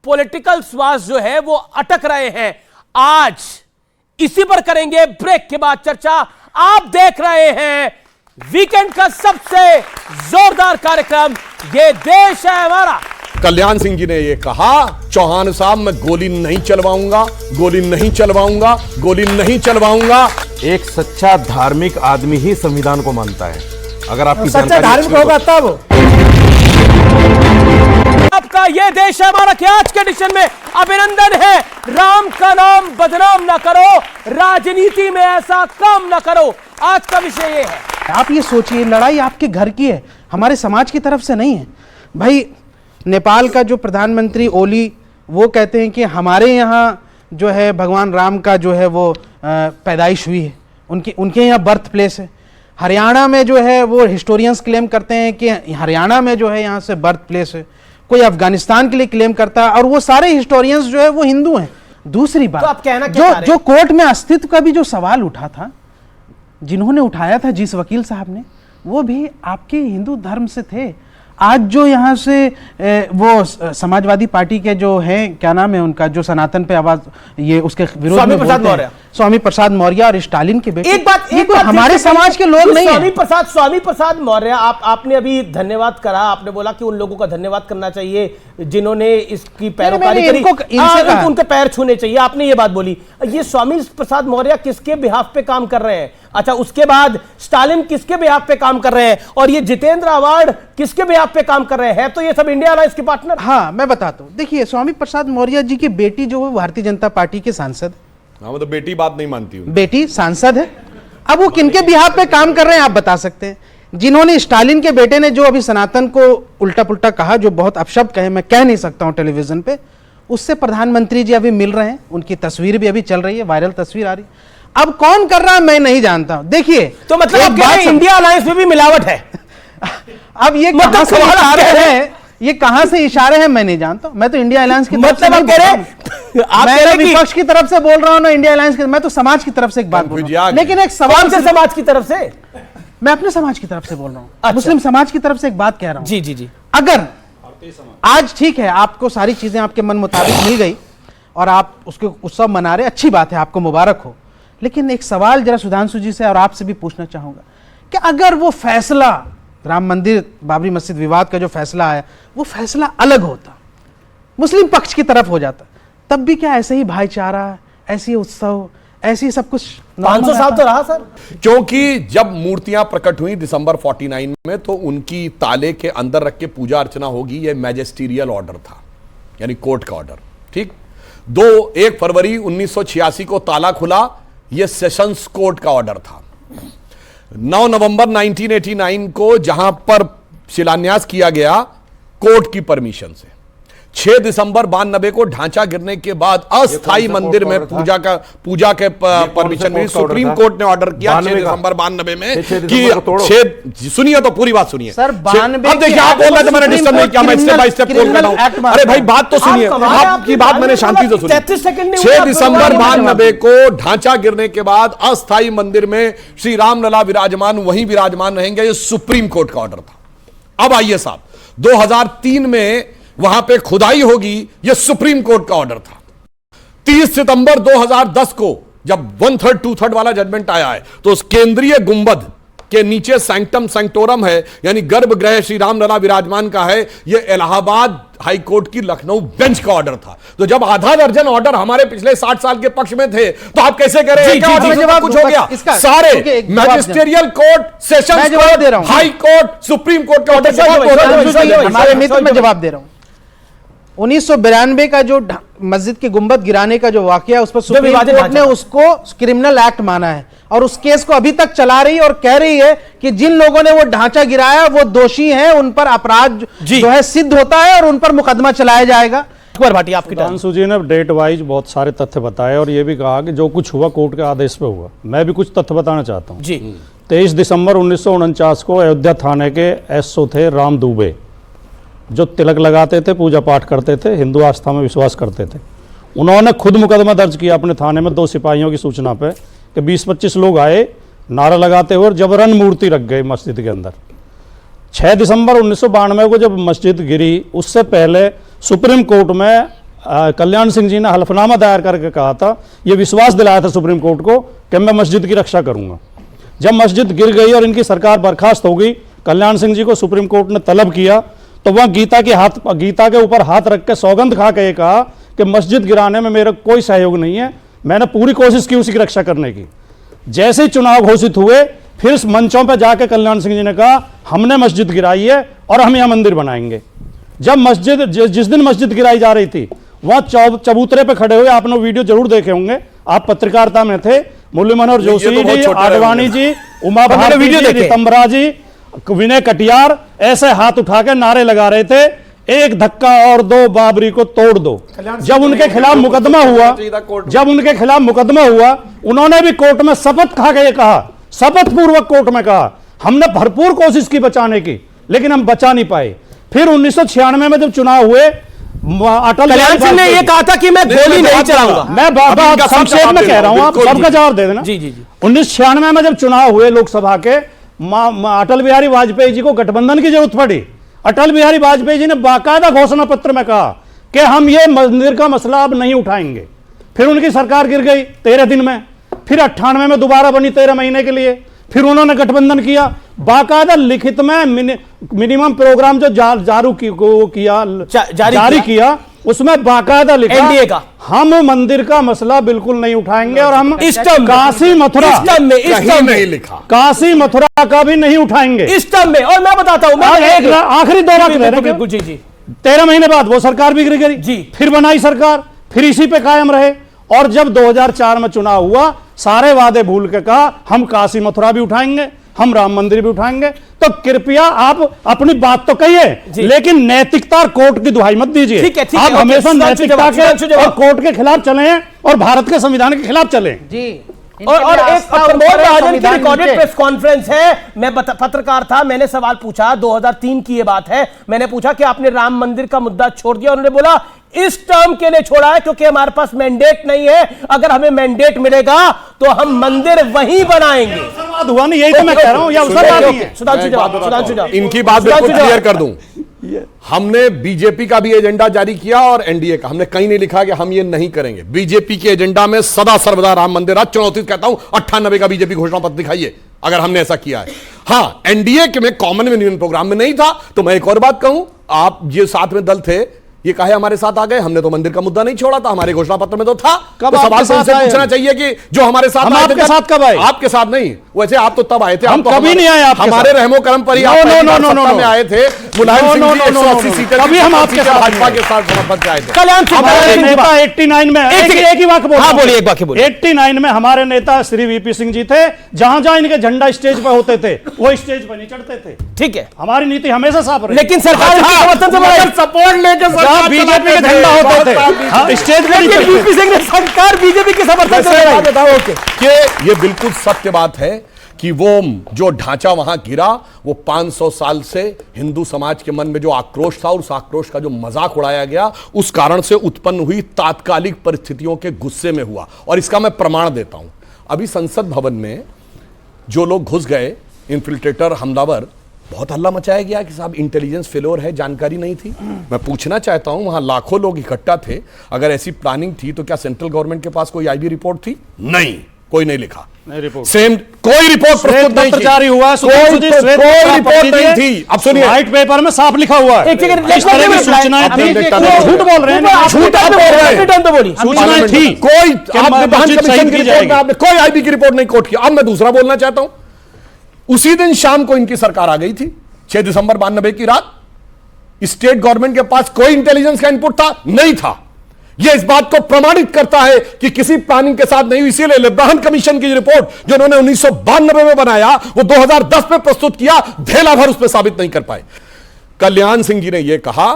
Speaker 4: पॉलिटिकल श्वास जो है वो अटक रहे हैं। आज इसी पर करेंगे ब्रेक के बाद चर्चा। आप देख रहे हैं वीकेंड का सबसे जोरदार कार्यक्रम, ये देश है हमारा।
Speaker 2: कल्याण सिंह जी ने ये कहा, चौहान साहब मैं गोली नहीं चलवाऊंगा, गोली नहीं चलवाऊंगा, गोली नहीं चलवाऊंगा।
Speaker 13: एक सच्चा धार्मिक आदमी ही संविधान को मानता है। अगर आपकी
Speaker 12: सच्चा धार्मिक होगा तब।
Speaker 4: आपका ये देश है हमारा के आज के एडिशन में अभिनंदन है। राम का नाम बदनाम ना करो, राजनीति में ऐसा काम ना करो, आज का विषय ये है।
Speaker 14: आप ये सोचिए, लड़ाई आपके घर की है, हमारे समाज की तरफ से नहीं है। भाई नेपाल का जो प्रधानमंत्री ओली, वो कहते हैं कि हमारे यहाँ जो है भगवान राम का जो है वो पैदाइश हुई है, उनके यहाँ बर्थ प्लेस है। हरियाणा में जो है वो हिस्टोरियंस क्लेम करते हैं कि हरियाणा में जो है यहाँ से बर्थ प्लेस है। कोई अफगानिस्तान के लिए क्लेम करता है, और वो सारे हिस्टोरियंस जो है वो हिंदू हैं। दूसरी बात,
Speaker 4: तो आप कहना क्या चाह रहे हैं?
Speaker 14: जो कोर्ट में अस्तित्व का भी जो सवाल उठा था, जिन्होंने उठाया था, जिस वकील साहब ने, वो भी आपके हिंदू धर्म से थे। आज जो यहाँ से वो समाजवादी पार्टी के जो हैं, क्या नाम है उनका, जो सनातन पे आवाज, ये उसके विरोध में बोलते हैं, स्वामी प्रसाद मौर्य और स्टालिन के बेटे,
Speaker 4: एक बात
Speaker 14: हमारे समाज के लोग नहीं
Speaker 4: है। स्वामी प्रसाद मौर्य, आपने अभी धन्यवाद करा, आपने बोला कि उन लोगों का धन्यवाद करना चाहिए जिन्होंने इसकी पैरोकारी करी, उनके पैर छूने चाहिए, आपने ये बात बोली। ये स्वामी प्रसाद मौर्य किसके बिहाफ पे काम कर रहे हैं? अच्छा, उसके बाद स्टालिन किसके बिहाफ पे काम कर रहे हैं? और ये जितेंद्र अवार्ड किसके बिहाफ पे काम कर रहे हैं? तो ये सब इंडिया अलायंस के पार्टनर।
Speaker 14: हाँ, मैं बताता हूँ। देखिए, स्वामी प्रसाद मौर्य जी की बेटी जो है भारतीय जनता पार्टी के सांसद।
Speaker 2: हाँ, मतलब बेटी बात नहीं मानती हूँ।
Speaker 14: बेटी सांसद है। अब वो किनके बिहाफ पे काम कर रहे हैं आप बता सकते हैं? जिन्होंने, स्टालिन के बेटे ने जो अभी सनातन को उल्टा पुल्टा कहा, जो बहुत अपशब्द कहे, मैं कह नहीं सकता हूं टेलीविजन पे, उससे प्रधानमंत्री जी अभी मिल रहे हैं, उनकी तस्वीर भी अभी चल रही है, वायरल तस्वीर आ रही। अब कौन कर रहा है मैं नहीं जानता हूं। देखिए,
Speaker 4: तो मतलब आप कह रहे हैं इंडिया अलायंस में भी मिलावट है।
Speaker 14: अब ये कहां से इशारे हैं, ये कहां से इशारे हैं मैं नहीं जानता। मैं तो इंडिया अलायंस की तरफ से
Speaker 4: मतलब कह रहे,
Speaker 14: मैं विपक्ष की तरफ से बोल रहा हूं ना इंडिया अलायंस की, मैं तो समाज की तरफ से एक बात बोल रहा हूं। लेकिन एक सवाल
Speaker 4: से समाज की तरफ से,
Speaker 14: मैं अपने समाज की तरफ से बोल रहा हूं, मुस्लिम समाज की तरफ से एक बात कह रहा हूं।
Speaker 4: जी जी जी।
Speaker 14: अगर आज ठीक है, आपको सारी चीजें आपके मन मुताबिक मिल गई और आप उसके उत्सव मना रहे, अच्छी बात है, आपको मुबारक हो। लेकिन एक सवाल जरा सुधांशु जी से और आपसे भी पूछना चाहूंगा कि अगर वो फैसला, राम मंदिर बाबरी मस्जिद विवाद का जो फैसला आया, वो फैसला अलग होता, मुस्लिम पक्ष की तरफ हो जाता, तब भी क्या ऐसे ही भाईचारा, ऐसी उत्सव, ऐसी सब कुछ
Speaker 4: 500 साल तो रहा सर।
Speaker 2: क्योंकि जब मूर्तियां प्रकट हुई दिसंबर 49 में, तो उनकी ताले के अंदर रख के पूजा अर्चना होगी, ये मैजिस्टीरियल ऑर्डर था, यानी कोर्ट का ऑर्डर। ठीक, 1 फरवरी 1986 को ताला खुला, यह सेशंस कोर्ट का ऑर्डर था। 9 नवंबर 1989 को जहां पर शिलान्यास किया गया, कोर्ट की परमिशन से 6 दिसंबर 92 को ढांचा गिरने के बाद अस्थाई मंदिर में पूजा के परमिशन मिली। सुप्रीम कोर्ट ने ऑर्डर किया 6 दिसंबर 92 में कि सुनिए तो पूरी बात सुनिए
Speaker 14: सर। 92
Speaker 2: अब देखिए, आप बोल रहे थे मैंने डिस्टर्ब नहीं किया, मैं स्टेप बाय स्टेप बोल रहा हूं। अरे भाई बात तो सुनिए, आपकी बात मैंने शांति से सुनी। 6 दिसंबर 92 को ढांचा गिरने के बाद अस्थाई मंदिर में श्री रामलला विराजमान, वहीं विराजमान रहेंगे, ये सुप्रीम कोर्ट का ऑर्डर था। अब आइए साहब, 2003 में वहां पे खुदाई होगी, यह सुप्रीम कोर्ट का ऑर्डर था। 30 सितंबर 2010 को जब 1/3 2/3 वाला जजमेंट आया है, तो उस केंद्रीय गुंबद के नीचे सैंक्टम सैंक्टोरम है, यानी गर्भगृह श्री रामलला विराजमान का है, यह इलाहाबाद हाई कोर्ट की लखनऊ बेंच का ऑर्डर था। तो जब आधा दर्जन ऑर्डर हमारे पिछले 60 साल के पक्ष में थे, तो आप कैसे कह रहे हैं कि कुछ हो गया? सारे magisterial court, sessions court, high court, supreme court का ऑर्डर,
Speaker 14: हमारे मित्र में जवाब दे रहा हूं। 1992 का जो मस्जिद की गुंबद गिराने का जो वाकया, उस पर सुप्रीम कोर्ट ने उसको क्रिमिनल एक्ट माना है और उस केस को अभी तक चला रही और कह रही है कि जिन लोगों ने वो ढांचा गिराया वो दोषी हैं, उन पर अपराध जो है सिद्ध होता है और उन पर मुकदमा चलाया जाएगा। भाटी आपकी
Speaker 1: सुधांशु जी ने डेट वाइज बहुत सारे तथ्य बताए और ये भी कहा कि जो कुछ हुआ कोर्ट के आदेश पे हुआ। मैं भी कुछ तथ्य बताना चाहता हूँ जी। 23 दिसंबर 1949 को अयोध्या थाने के एसओ थे राम दुबे, जो तिलक लगाते थे, पूजा पाठ करते थे, हिंदू आस्था में विश्वास करते थे। उन्होंने खुद मुकदमा दर्ज किया अपने थाने में 2 सिपाहियों की सूचना पे कि 20-25 लोग आए नारा लगाते हुए और जबरन मूर्ति रख गए मस्जिद के अंदर। 6 दिसंबर 1992 को जब मस्जिद गिरी, उससे पहले सुप्रीम कोर्ट में कल्याण सिंह जी ने हलफनामा दायर करके कहा था, ये विश्वास दिलाया था सुप्रीम कोर्ट को कि मैं मस्जिद की रक्षा करूंगा। जब मस्जिद गिर गई और इनकी सरकार बर्खास्त हो गई, कल्याण सिंह जी को सुप्रीम कोर्ट ने तलब किया, तो वह गीता के ऊपर हाथ रख के सौगंध खा के कहा कि मस्जिद गिराने में मेरा कोई सहयोग नहीं है, मैंने पूरी कोशिश की उसी की रक्षा करने की। जैसे ही चुनाव घोषित हुए, फिर इस मंचों पर जाकर कल्याण सिंह जी ने कहा हमने मस्जिद गिराई है और हम यहाँ मंदिर बनाएंगे। जब मस्जिद जिस दिन मस्जिद गिराई जा रही थी, वहां चबूतरे पे खड़े हुए, आपने वीडियो जरूर देखे होंगे, आप पत्रकारिता में थे, मुरली मनोहर जोशी जी, आडवाणी जी, उमा भारती जी, रितंबरा जी, विनय कटियार ऐसे हाथ उठा के नारे लगा रहे थे, एक धक्का और दो, बाबरी को तोड़ दो। जब उनके खिलाफ मुकदमा हुआ, उन्होंने भी कोर्ट में शपथ खा के कहा, शपथ पूर्वक कोर्ट में कहा हमने भरपूर कोशिश की बचाने की, लेकिन हम बचा नहीं पाए। फिर 1996 में जब चुनाव हुए, अटल
Speaker 4: कल्याण सिंह ने यह कहा था कि मैं गोली नहीं चलाऊंगा।
Speaker 1: मैं संक्षेप में कह रहा हूं, आप सबका जवाब दे देना। 1996 में जब चुनाव हुए लोकसभा के, अटल बिहारी वाजपेयी जी को गठबंधन की जरूरत पड़ी। अटल बिहारी वाजपेयी जी ने बाकायदा घोषणा पत्र में कहा कि हम ये मंदिर का मसला अब नहीं उठाएंगे। फिर उनकी सरकार गिर गई 13 दिन में, फिर 98 में दोबारा बनी 13 महीने के लिए, फिर उन्होंने गठबंधन किया, बाकायदा लिखित में मिनिमम प्रोग्राम जो जारी किया, उसमें बाकायदा लिखा एनडीए का हम मंदिर का मसला बिल्कुल नहीं उठाएंगे और हम काशी मथुरा
Speaker 2: नहीं लिखा,
Speaker 1: काशी मथुरा का भी नहीं उठाएंगे
Speaker 4: इस टर्म में। और मैं बताता हूं,
Speaker 1: आखिरी 2 बात जी 13 महीने बाद वो सरकार भी गिर गई जी, फिर बनाई सरकार, फिर इसी पे कायम रहे। और जब 2004 में चुनाव हुआ, सारे वादे भूल के कहा हम काशी मथुरा भी उठाएंगे, हम राम मंदिर भी उठाएंगे। तो कृपया आप अपनी बात तो कहिए, लेकिन नैतिकता और कोर्ट की दुहाई मत दीजिए। आप हमेशा नैतिकता के और कोर्ट के खिलाफ चलें और भारत के संविधान के खिलाफ चलें
Speaker 4: जी। और एक प्रमोद महाजन की रिकॉर्डेड प्रेस कॉन्फ्रेंस है, मैं पत्रकार था, मैंने सवाल पूछा, 2003 की ये बात है, मैंने पूछा कि आपने राम मंदिर का मुद्दा छोड़ दिया, उन्होंने बोला इस टर्म के लिए छोड़ा है क्योंकि हमारे पास मैंडेट नहीं है, अगर हमें मैंडेट मिलेगा तो हम मंदिर वहीं बनाएंगे।
Speaker 1: हुआ नहीं, यही तो मैं कह रहा हूं, या
Speaker 2: सुधांशु इनकी बात बिल्कुल क्लियर कर दूं। हमने बीजेपी का भी एजेंडा जारी किया और एनडीए का, हमने कहीं नहीं लिखा कि हम ये नहीं करेंगे। बीजेपी के एजेंडा में सदा सर्वदा राम मंदिर, आज चुनौती कहता हूं 98 का बीजेपी घोषणा पत्र दिखाइए अगर हमने ऐसा किया है। हाँ, एनडीए के में कॉमन यूनियन प्रोग्राम में नहीं था। तो मैं एक और बात कहूं, आप ये साथ में दल थे, ये काहे हमारे साथ आ गए? हमने तो मंदिर का मुद्दा नहीं छोड़ा था, हमारे घोषणा पत्र में तो था।
Speaker 1: कब
Speaker 2: तो सवाल
Speaker 1: आपके साथ
Speaker 2: से
Speaker 1: आए?
Speaker 2: पूछना चाहिए कि जो हमारे साथ
Speaker 1: हम
Speaker 2: आए थे,
Speaker 1: आपके साथ कब आए?
Speaker 2: आपके साथ नहीं, वैसे आप तो तब आए थे।
Speaker 1: हम
Speaker 2: आप तो
Speaker 1: कभी नहीं आए आपके
Speaker 2: हमारे
Speaker 1: साथ।
Speaker 2: रहमो करम पर ही
Speaker 1: नो,
Speaker 2: आप
Speaker 1: नो,
Speaker 2: पहली
Speaker 1: नो,
Speaker 2: बार
Speaker 1: नो, नो,
Speaker 2: सत्ता
Speaker 1: नो।
Speaker 2: में आए थे। मुलायम
Speaker 1: नो,
Speaker 2: सिंह
Speaker 1: नो,
Speaker 2: जी
Speaker 1: नो, नो,
Speaker 2: 180
Speaker 1: नो,
Speaker 2: सीटें
Speaker 1: कभी हम आपके साथ
Speaker 2: भाजपा
Speaker 1: नहीं
Speaker 2: के साथ समर्थन से आए थे।
Speaker 4: कल्याण सिंह
Speaker 1: हमारे नेता 89 में एक ही वाक्य बोल,
Speaker 4: हाँ बोलिए, एक वाक्य बोलिए।
Speaker 1: 89 में हमारे नेता श्री वीपी सिंह जी थे, जहां जहां इनके झंडा स्टेज पर होते थे वो स्टेज पर नहीं चढ़ते थे।
Speaker 4: ठीक है,
Speaker 1: हमारी नीति हमेशा साफ रही।
Speaker 4: लेकिन सरकार इसके समर्थन से बढ़ाई।
Speaker 2: सपोर्ट लेके
Speaker 1: जहां बीजेपी के झंडा होते थे स्टेज पर नहीं
Speaker 4: लेकिन
Speaker 1: चढ़ते
Speaker 4: वीपी सिंह ने सरकार बीजेपी के समर्थन से बढ़ाई।
Speaker 2: बताओ कि ये बिल्कुल सत्य बात है कि वो जो ढांचा वहां गिरा वो 500 साल से हिंदू समाज के मन में जो आक्रोश था, उस आक्रोश का जो मजाक उड़ाया गया, उस कारण से उत्पन्न हुई तात्कालिक परिस्थितियों के गुस्से में हुआ। और इसका मैं प्रमाण देता हूं। अभी संसद भवन में जो लोग घुस गए, इन्फिल्ट्रेटर, हमलावर, बहुत हल्ला मचाया गया कि साहब इंटेलिजेंस फेलोर है, जानकारी नहीं थी। मैं पूछना चाहता हूं, वहां लाखों लोग इकट्ठा थे, अगर ऐसी प्लानिंग थी तो क्या सेंट्रल गवर्नमेंट के पास कोई आईबी रिपोर्ट थी? नहीं, कोई नहीं लिखा।
Speaker 1: रिपोर्ट
Speaker 2: सेम कोई रिपोर्ट प्रस्तुत नहीं
Speaker 1: पत्र
Speaker 2: की।
Speaker 1: जारी हुआ,
Speaker 2: कोई रिपोर्ट नहीं थी। अब सुनिए,
Speaker 1: व्हाइट पेपर में साफ लिखा हुआ है।
Speaker 4: एक सेकंड,
Speaker 1: इस तरह की सूचनाएं थी। झूठ बोल रहे हैं,
Speaker 2: झूठ आप बोल रहे हैं।
Speaker 1: सूचनाएं थी।
Speaker 2: कोई
Speaker 1: कि
Speaker 2: आपने बहन
Speaker 1: मस्जिद
Speaker 2: कमीशन
Speaker 1: शहीद
Speaker 2: की
Speaker 1: की
Speaker 2: रिपोर्ट में
Speaker 1: जाएगी।
Speaker 2: आपने कोई आईबी की रिपोर्ट नहीं कोट किया। अब मैं दूसरा बोलना चाहता हूं, उसी दिन शाम को इनकी सरकार आ गई थी, 6 दिसंबर 92 की रात। स्टेट गवर्नमेंट के पास कोई इंटेलिजेंस का इनपुट था? नहीं था। यह इस बात को प्रमाणित करता है कि किसी प्लानिंग के साथ नहीं हुई। इसीलिए लेब्राहन कमीशन की रिपोर्ट जो उन्होंने 1992 में बनाया, वो 2010 में प्रस्तुत किया, धेला भर उसमें साबित नहीं कर पाए। कल्याण सिंह जी ने यह कहा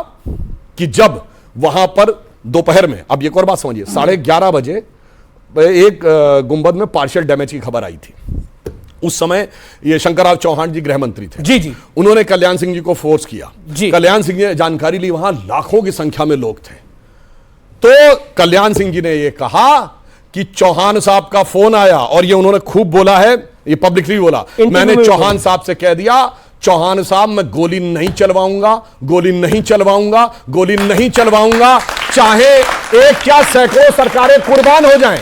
Speaker 2: कि जब वहां पर दोपहर में, अब एक और बात समझिए, 11:30 बजे एक गुंबद में पार्शियल डैमेज की खबर आई थी। उस समय ये शंकरराव चौहान जी गृह मंत्री थे।
Speaker 4: जी जी,
Speaker 2: उन्होंने कल्याण सिंह जी को फोर्स किया
Speaker 4: जी।
Speaker 2: कल्याण सिंह ने जानकारी ली, वहां लाखों की संख्या में लोग थे। तो कल्याण सिंह जी ने यह कहा कि चौहान साहब का फोन आया, और ये उन्होंने खूब बोला है, ये पब्लिकली बोला, मैंने चौहान साहब से कह दिया, चौहान साहब मैं गोली नहीं चलवाऊंगा, गोली नहीं चलवाऊंगा, गोली नहीं चलवाऊंगा, चाहे एक क्या सैकड़ों सरकारें कुर्बान हो जाएं।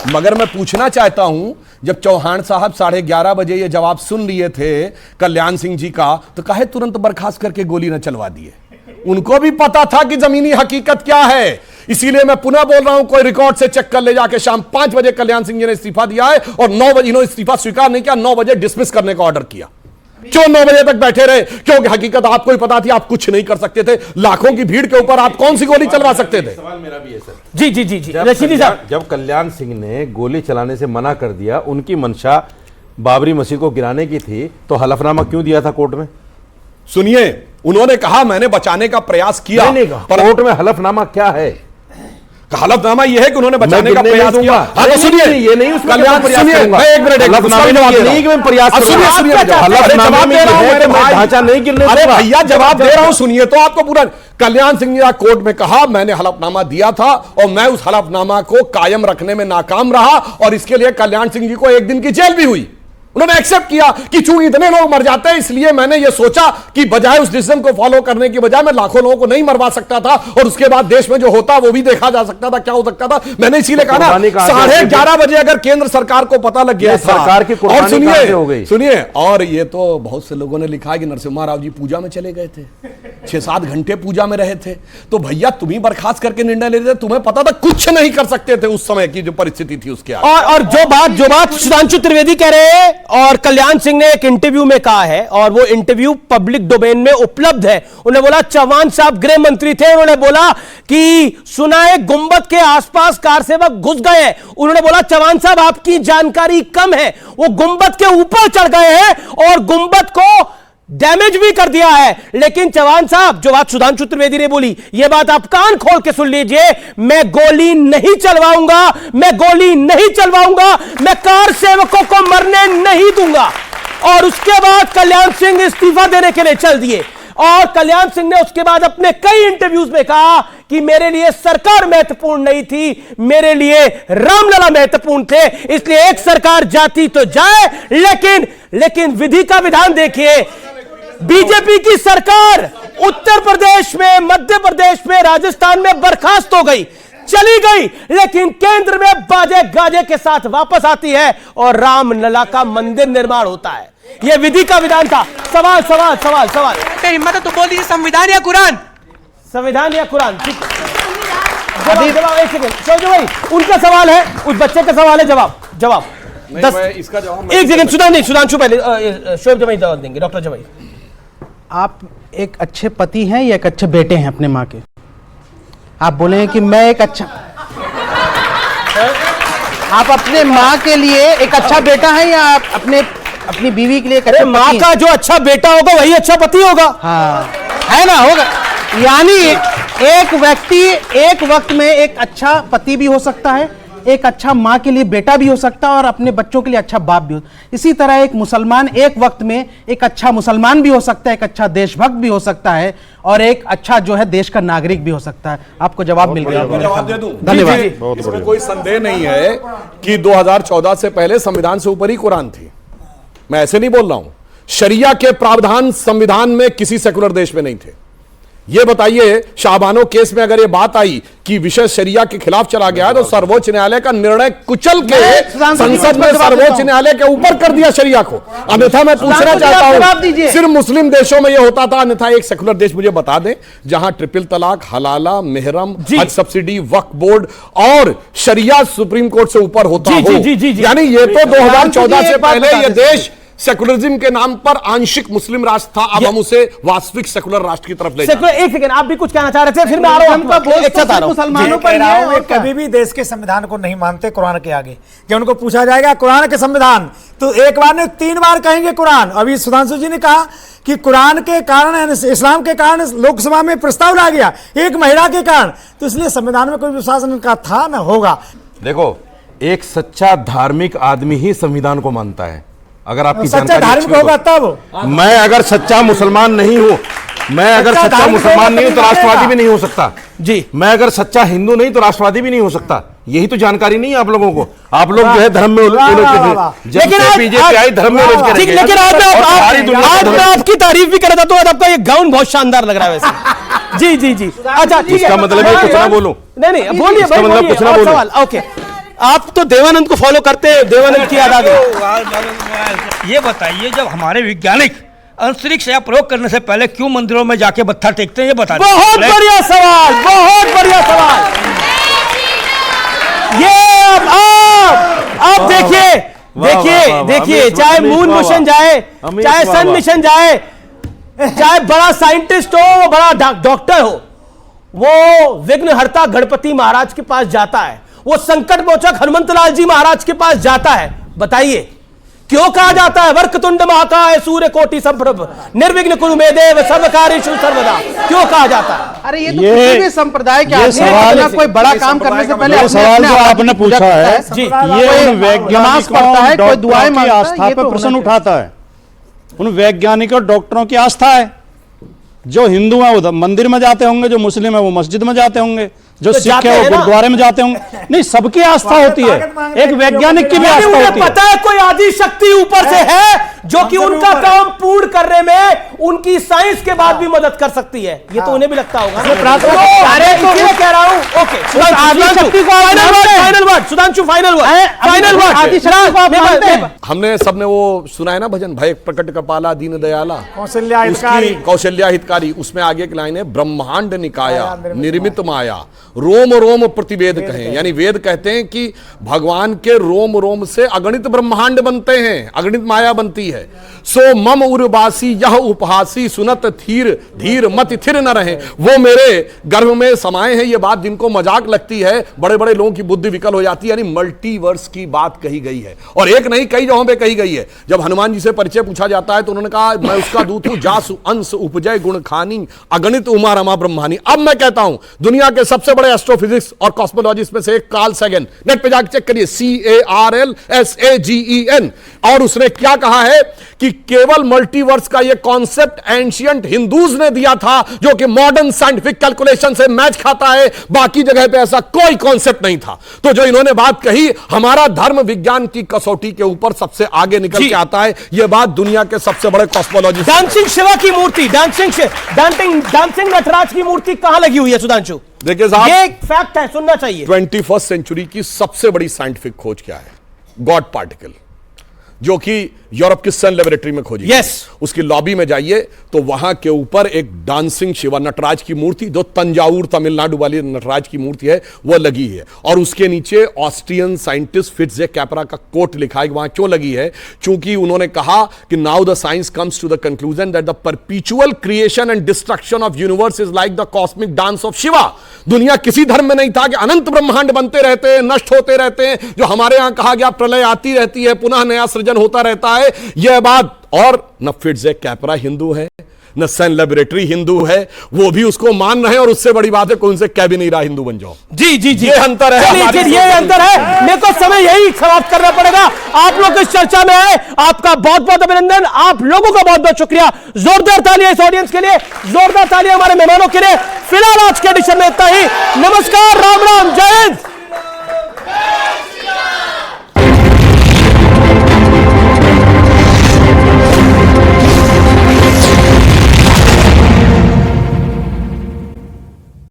Speaker 2: मगर मैं पूछना चाहता हूं, जब चौहान साहब 11:30 बजे ये जवाब सुन लिए थे कल्याण सिंह जी का, तो काहे तुरंत बर्खास्त करके गोली न चलवा दिए? उनको भी पता था कि जमीनी हकीकत क्या है। इसीलिए मैं पुनः बोल रहा हूं, कोई रिकॉर्ड से चेक कर ले जाके, शाम 5 बजे कल्याण सिंह जी ने इस्तीफा दिया है, और 9 बजे इन्होंने इस्तीफा स्वीकार नहीं किया, 9 बजे डिसमिस करने का ऑर्डर किया। क्यों 9 बजे तक बैठे रहे? क्योंकि हकीकत आपको ही पता थी, आप कुछ नहीं कर सकते थे। लाखों की भीड़ के ऊपर आप कौन सी गोली चलवा सकते थे?
Speaker 13: सवाल मेरा भी है सर।
Speaker 4: जी जी जी जी, रशीदी साहब,
Speaker 13: जब कल्याण सिंह ने गोली चलाने से मना कर दिया, उनकी मंशा बाबरी मस्जिद को गिराने की थी, तो हलफनामा क्यों दिया था कोर्ट में?
Speaker 2: सुनिए, उन्होंने कहा मैंने बचाने का प्रयास किया,
Speaker 13: पर कोर्ट में हलफनामा क्या है?
Speaker 2: हलफनामा यह है कि उन्होंने बचाने का प्रयास किया। हाँ, तो सुनिए,
Speaker 13: ये नहीं उसमें
Speaker 2: कल्याण, सुनिए, मैं एक मिनट
Speaker 13: हलफनामे में ये नहीं कि मैं प्रयास करूंगा।
Speaker 2: सुनिए,
Speaker 13: हलफनामे में ये है कि मैं ढांचा नहीं गिरने
Speaker 2: अरे
Speaker 13: दूंगा।
Speaker 2: भैया जवाब दे रहा हूं, सुनिए तो आपको पूरा। कल्याण सिंह ने कोर्ट में कहा मैंने हलफनामा दिया था, और मैं उस हलफनामा को कायम रखने में नाकाम रहा, और इसके लिए कल्याण सिंह जी को 1 दिन की जेल भी हुई। उन्होंने एक्सेप्ट किया कि चूंकि इतने लोग मर जाते हैं, इसलिए मैंने ये सोचा कि बजाय उस डिसीजन को फॉलो करने की बजाय मैं लाखों लोगों को नहीं मरवा सकता था, और उसके बाद देश में जो होता वो भी देखा जा सकता था, क्या हो सकता था। मैंने इसीलिए कहा ना, 11:30 बजे अगर केंद्र सरकार को पता लग गया था,
Speaker 13: सरकार की
Speaker 2: और
Speaker 13: सुनिए
Speaker 2: सुनिए, और ये तो बहुत से लोगों ने लिखा है कि नरसिम्हा राव जी पूजा में चले गए थे, 6-7 घंटे पूजा में रहे थे। तो भैया तुम ही बर्खास्त करके निर्णय ले रहे थे, तुम्हें पता था कुछ नहीं कर सकते थे उस समय की जो परिस्थिति थी उसके आगे।
Speaker 4: और जो बात सुधांशु त्रिवेदी कह रहे हैं और कल्याण सिंह ने एक इंटरव्यू में कहा है, और वो इंटरव्यू पब्लिक डोमेन में उपलब्ध है। उन्होंने बोला चौहान साहब गृह मंत्री थे, उन्होंने बोला कि सुना है गुंबद के आसपास कार सेवक घुस गए हैं। उन्होंने बोला चौहान साहब आपकी जानकारी कम है, वो गुंबद के ऊपर चढ़ गए हैं और गुंबद को डैमेज भी कर दिया है। लेकिन चौहान साहब, जो बात सुधांशु त्रिवेदी ने बोली, यह बात आप कान खोल के सुन लीजिए, मैं गोली नहीं चलवाऊंगा, मैं गोली नहीं चलवाऊंगा, मैं कार सेवकों को मरने नहीं दूंगा। और उसके बाद कल्याण सिंह इस्तीफा देने के लिए चल दिए, और कल्याण सिंह ने उसके बाद अपने कई इंटरव्यूज में कहा कि मेरे लिए सरकार महत्वपूर्ण नहीं थी, मेरे लिए रामलला महत्वपूर्ण थे, इसलिए एक सरकार जाती तो जाए, लेकिन विधि का विधान देखिए। बीजेपी की सरकार उत्तर प्रदेश में, मध्य प्रदेश में, राजस्थान में बर्खास्त हो गई, चली गई, लेकिन केंद्र में बाजे गाजे के साथ वापस आती है और रामलला का मंदिर निर्माण होता है। यह विधि का विधान था। सवाल सवाल सवाल सवाल
Speaker 6: हिम्मत है तो बोल दीजिए, संविधान या कुरान?
Speaker 4: संविधान या कुरान? ठीक जवाब एक सेकंड शोभा भाई, उनका सवाल है, उस बच्चे का सवाल है, जवाब 10
Speaker 2: इसका जवाब
Speaker 4: एक सेकंड सुधांशु पहले शोभ जवाब जवाब देंगे। डॉक्टर जवाई,
Speaker 14: आप एक अच्छे पति हैं या एक अच्छे बेटे हैं अपने माँ के? आप बोले कि मैं एक अच्छा, आप अपने माँ के लिए एक अच्छा बेटा है या आप अपनी बीवी के लिए एक अच्छा
Speaker 4: माँ का जो अच्छा बेटा होगा वही अच्छा पति होगा।
Speaker 14: हाँ है ना, होगा। यानी एक व्यक्ति एक वक्त में एक अच्छा पति भी हो सकता है, एक अच्छा माँ के लिए बेटा भी हो सकता है और अपने बच्चों के लिए अच्छा बाप भी हो। इसी तरह एक मुसलमान एक वक्त में एक अच्छा मुसलमान भी हो सकता है, एक अच्छा देशभक्त भी हो सकता है और एक अच्छा जो है देश का नागरिक भी हो सकता है। आपको जवाब मिल गया।
Speaker 2: जवाब दे दूं?
Speaker 14: धन्यवाद।
Speaker 2: इसमें कोई संदेह नहीं है कि 2014 से पहले संविधान से ऊपर ही कुरान थी। मैं ऐसे नहीं बोल रहा हूं। शरिया के प्रावधान संविधान में किसी सेकुलर देश में नहीं थे। ये बताइए, शाहबानो केस में अगर ये बात आई कि विषय शरिया के खिलाफ चला गया है तो सर्वोच्च न्यायालय का निर्णय कुचल के संसद में सर्वोच्च न्यायालय के ऊपर कर दिया शरिया को। अन्यथा मैं पूछना चाहता हूं, सिर्फ मुस्लिम देशों में ये होता था, अन्यथा एक सेकुलर देश मुझे बता दें जहां ट्रिपल तलाक, हलाला, मेहरम, हज सब्सिडी, वक्फ बोर्ड और शरिया सुप्रीम कोर्ट से ऊपर होता हो। यानी ये तो 2014 से पहले ये देश सेकुलरिज्म के नाम पर आंशिक मुस्लिम राष्ट्र था, अब हम उसे वास्तविक सेकुलर राष्ट्र की तरफ ले जाते हैं।
Speaker 4: एक सेकंड, आप भी कुछ कहना चाह रहे थे, फिर मैं आ रहा हूं।
Speaker 12: मुसलमानों पर कभी भी देश के संविधान को नहीं मानते कुरान के आगे। जब उनको पूछा जाएगा कुरान के संविधान, तो एक बार नहीं 3 बार कहेंगे कुरान। अभी सुधांशु जी ने कहा कि कुरान के कारण, इस्लाम के कारण लोकसभा में प्रस्ताव ला गया, एक महिला के कारण, तो इसलिए संविधान में कोई विश्वास का था ना होगा।
Speaker 13: देखो, एक सच्चा धार्मिक आदमी ही संविधान को मानता है। अगर आपकी
Speaker 12: सच्चा धार्मिक होगा तब।
Speaker 13: मैं अगर सच्चा मुसलमान नहीं हूं, मैं अगर सच्चा मुसलमान नहीं हूं तो राष्ट्रवादी भी नहीं हो सकता
Speaker 4: जी।
Speaker 13: मैं अगर सच्चा हिंदू नहीं तो राष्ट्रवादी भी नहीं हो सकता। यही तो जानकारी नहीं है आप लोगों को। आप लोग जो है धर्म में उलझ के, जब से बीजेपी आई धर्म में उलझ के।
Speaker 4: लेकिन आज मैं आपकी तारीफ भी कर रहा था, तो आपका ये गाउन बहुत शानदार लग रहा है वैसे। जी अच्छा,
Speaker 13: इसका मतलब है कुछ ना बोलूं?
Speaker 4: नहीं बोलिए,
Speaker 13: इसका मतलब कुछ ना बोलूं?
Speaker 4: ओके, आप तो देवानंद को फॉलो करते हैं, देवानंद की याद आ गई।
Speaker 15: ये बताइए, जब हमारे वैज्ञानिक अंतरिक्ष या प्रयोग करने से पहले क्यों मंदिरों में जाके मत्था टेकते हैं, ये बता।
Speaker 4: बहुत बढ़िया सवाल, बहुत बढ़िया सवाल। ये अब देखिए, चाहे मून मिशन जाए, चाहे सन मिशन जाए, चाहे बड़ा साइंटिस्ट हो, बड़ा डॉक्टर हो, वो विघ्नहर्ता गणपति महाराज के पास जाता है, वो संकट मोचक हनुमंतलाल जी महाराज के पास जाता है। बताइए क्यों कहा जाता है वक्रतुंड महाकाय सूर्य कोटि समप्रभ निर्विघ्न कुरु मे देव सर्व कार्येषु सर्वदा, क्यों कहा जाता है?
Speaker 14: अरे ये तो किसी भी संप्रदाय के आदमी कोई बड़ा काम करने से पहले
Speaker 1: सवाल जो आपने पूछा है
Speaker 14: जी,
Speaker 1: ये उन वैज्ञानिकों
Speaker 14: है, कोई दुआएं
Speaker 1: की
Speaker 14: मांगता है,
Speaker 1: आस्था
Speaker 14: ये
Speaker 1: पर
Speaker 14: तो
Speaker 1: प्रश्न उठाता है। उन वैज्ञानिकों और डॉक्टरों की आस्था है। जो हिंदू है वो मंदिर में जाते होंगे, जो मुस्लिम है वो मस्जिद में जाते होंगे, जो सिख है वो गुरुद्वारे में जाते होंगे। नहीं, सबकी आस्था होती है, एक वैज्ञानिक की भी आस्था होती है।
Speaker 4: पता है कोई आदि शक्ति ऊपर से है जो कि उनका काम पूर्ण करने में उनकी साइंस के बाद भी मदद कर सकती है। ये तो उन्हें भी लगता होगा। मैं कह रहा हूँ। Okay, final word Sudhanshu, final word.
Speaker 2: हमने सबने वो सुना है ना भजन, भय प्रकट कपाला दीन दयाला
Speaker 12: कौशल्या
Speaker 2: हितकारी। उसमें आगे की लाइन है, ब्रह्मांड निकाया निर्मित माया रोम रोम प्रतिवेद कहें। यानी वेद कहते हैं कि भगवान के रोम रोम से अगणित ब्रह्मांड बनते हैं, अगणित माया बनती है। सो मम उर्वासी यह उपहासी सुनत थीर धीर मत थिर न रहे। वो मेरे गर्भ में समाये हैं। ये बात जिनको मजाक लगती है, बड़े बड़े लोगों की बुद्धि विकल हो जाती है। यानी मल्टीवर्स की बात कही गई है, और एक नहीं कई जगहों पे कही गई है। जब हनुमान जी से परिचय पूछा जाता है तो उन्होंने कहा मैं उसका दूत हूं, जासु अंश उपजय गुण खानी अगणित उमा रमा ब्रह्मानी। अब मैं कहता हूं दुनिया के सबसे बड़े एस्ट्रोफिजिक्स और कॉस्मोलॉजिस्ट में से एक कार्ल सैगन, नेट पे जाकर चेक करिए, CARLSAGEN, और उसने क्या कहा है कि केवल मल्टीवर्स का यह कॉन्सेप्ट एंशिएंट हिंदूज ने दिया था, जो कि मॉडर्न साइंटिफिक कैलकुलेशन से मैच खाता है। बाकी जगह पे ऐसा कोई कॉन्सेप्ट नहीं था। तो जो इन्होंने बात कही, हमारा धर्म विज्ञान की कसौटी के ऊपर सबसे आगे निकल के आता है। यह बात दुनिया के सबसे बड़े कॉस्मोलॉजिस्ट,
Speaker 4: डांसिंग शिवा की मूर्ति, डांसिंग नटराज की मूर्ति कहां लगी हुई है सुधांशु?
Speaker 2: देखिए साहब,
Speaker 4: ये एक फैक्ट है, सुनना चाहिए।
Speaker 2: 21st सेंचुरी की सबसे बड़ी साइंटिफिक खोज क्या है? गॉड पार्टिकल, जो कि यूरोप की सन लेबोरेटरी में खोजिए। उसकी लॉबी में जाइए तो वहां के ऊपर एक डांसिंग शिवा नटराज की मूर्ति, जो तंजावुर तमिलनाडु वाली नटराज की मूर्ति है, वो लगी है। और उसके नीचे ऑस्ट्रियन साइंटिस्ट फिट्जे कैपरा का कोट लिखा है। वहां क्यों लगी है? क्योंकि उन्होंने कहा कि now the science comes to the conclusion that the perpetual creation and destruction of universe is like the cosmic dance of Shiva. दुनिया किसी धर्म में नहीं था कि अनंत ब्रह्मांड बनते रहते हैं, नष्ट होते रहते हैं, जो हमारे यहां कहा गया प्रलय आती रहती है, पुनः नया सृजन होता रहता है, यह बात। और न फिट्जे कैपरा हिंदू है, न सन लेबोरेटरी हिंदू है, वो भी उसको मान रहे हैं। और उससे बड़ी बात है कोई उनसे कह भी नहीं रहा हिंदू बन जाओ।
Speaker 4: जी जी जी,
Speaker 2: ये अंतर है,
Speaker 4: ये अंतर है। मेरे को समय यही समाप्त करना पड़ेगा। आप लोग इस चर्चा में आए, आपका बहुत बहुत अभिनंदन, आप लोगों का बहुत बहुत शुक्रिया। जोरदार तालियां इस ऑडियंस के लिए, जोरदार तालियां हमारे मेहमानों के लिए। फिलहाल आज के एडिशन में इतना ही। नमस्कार, राम राम, जय हिंद।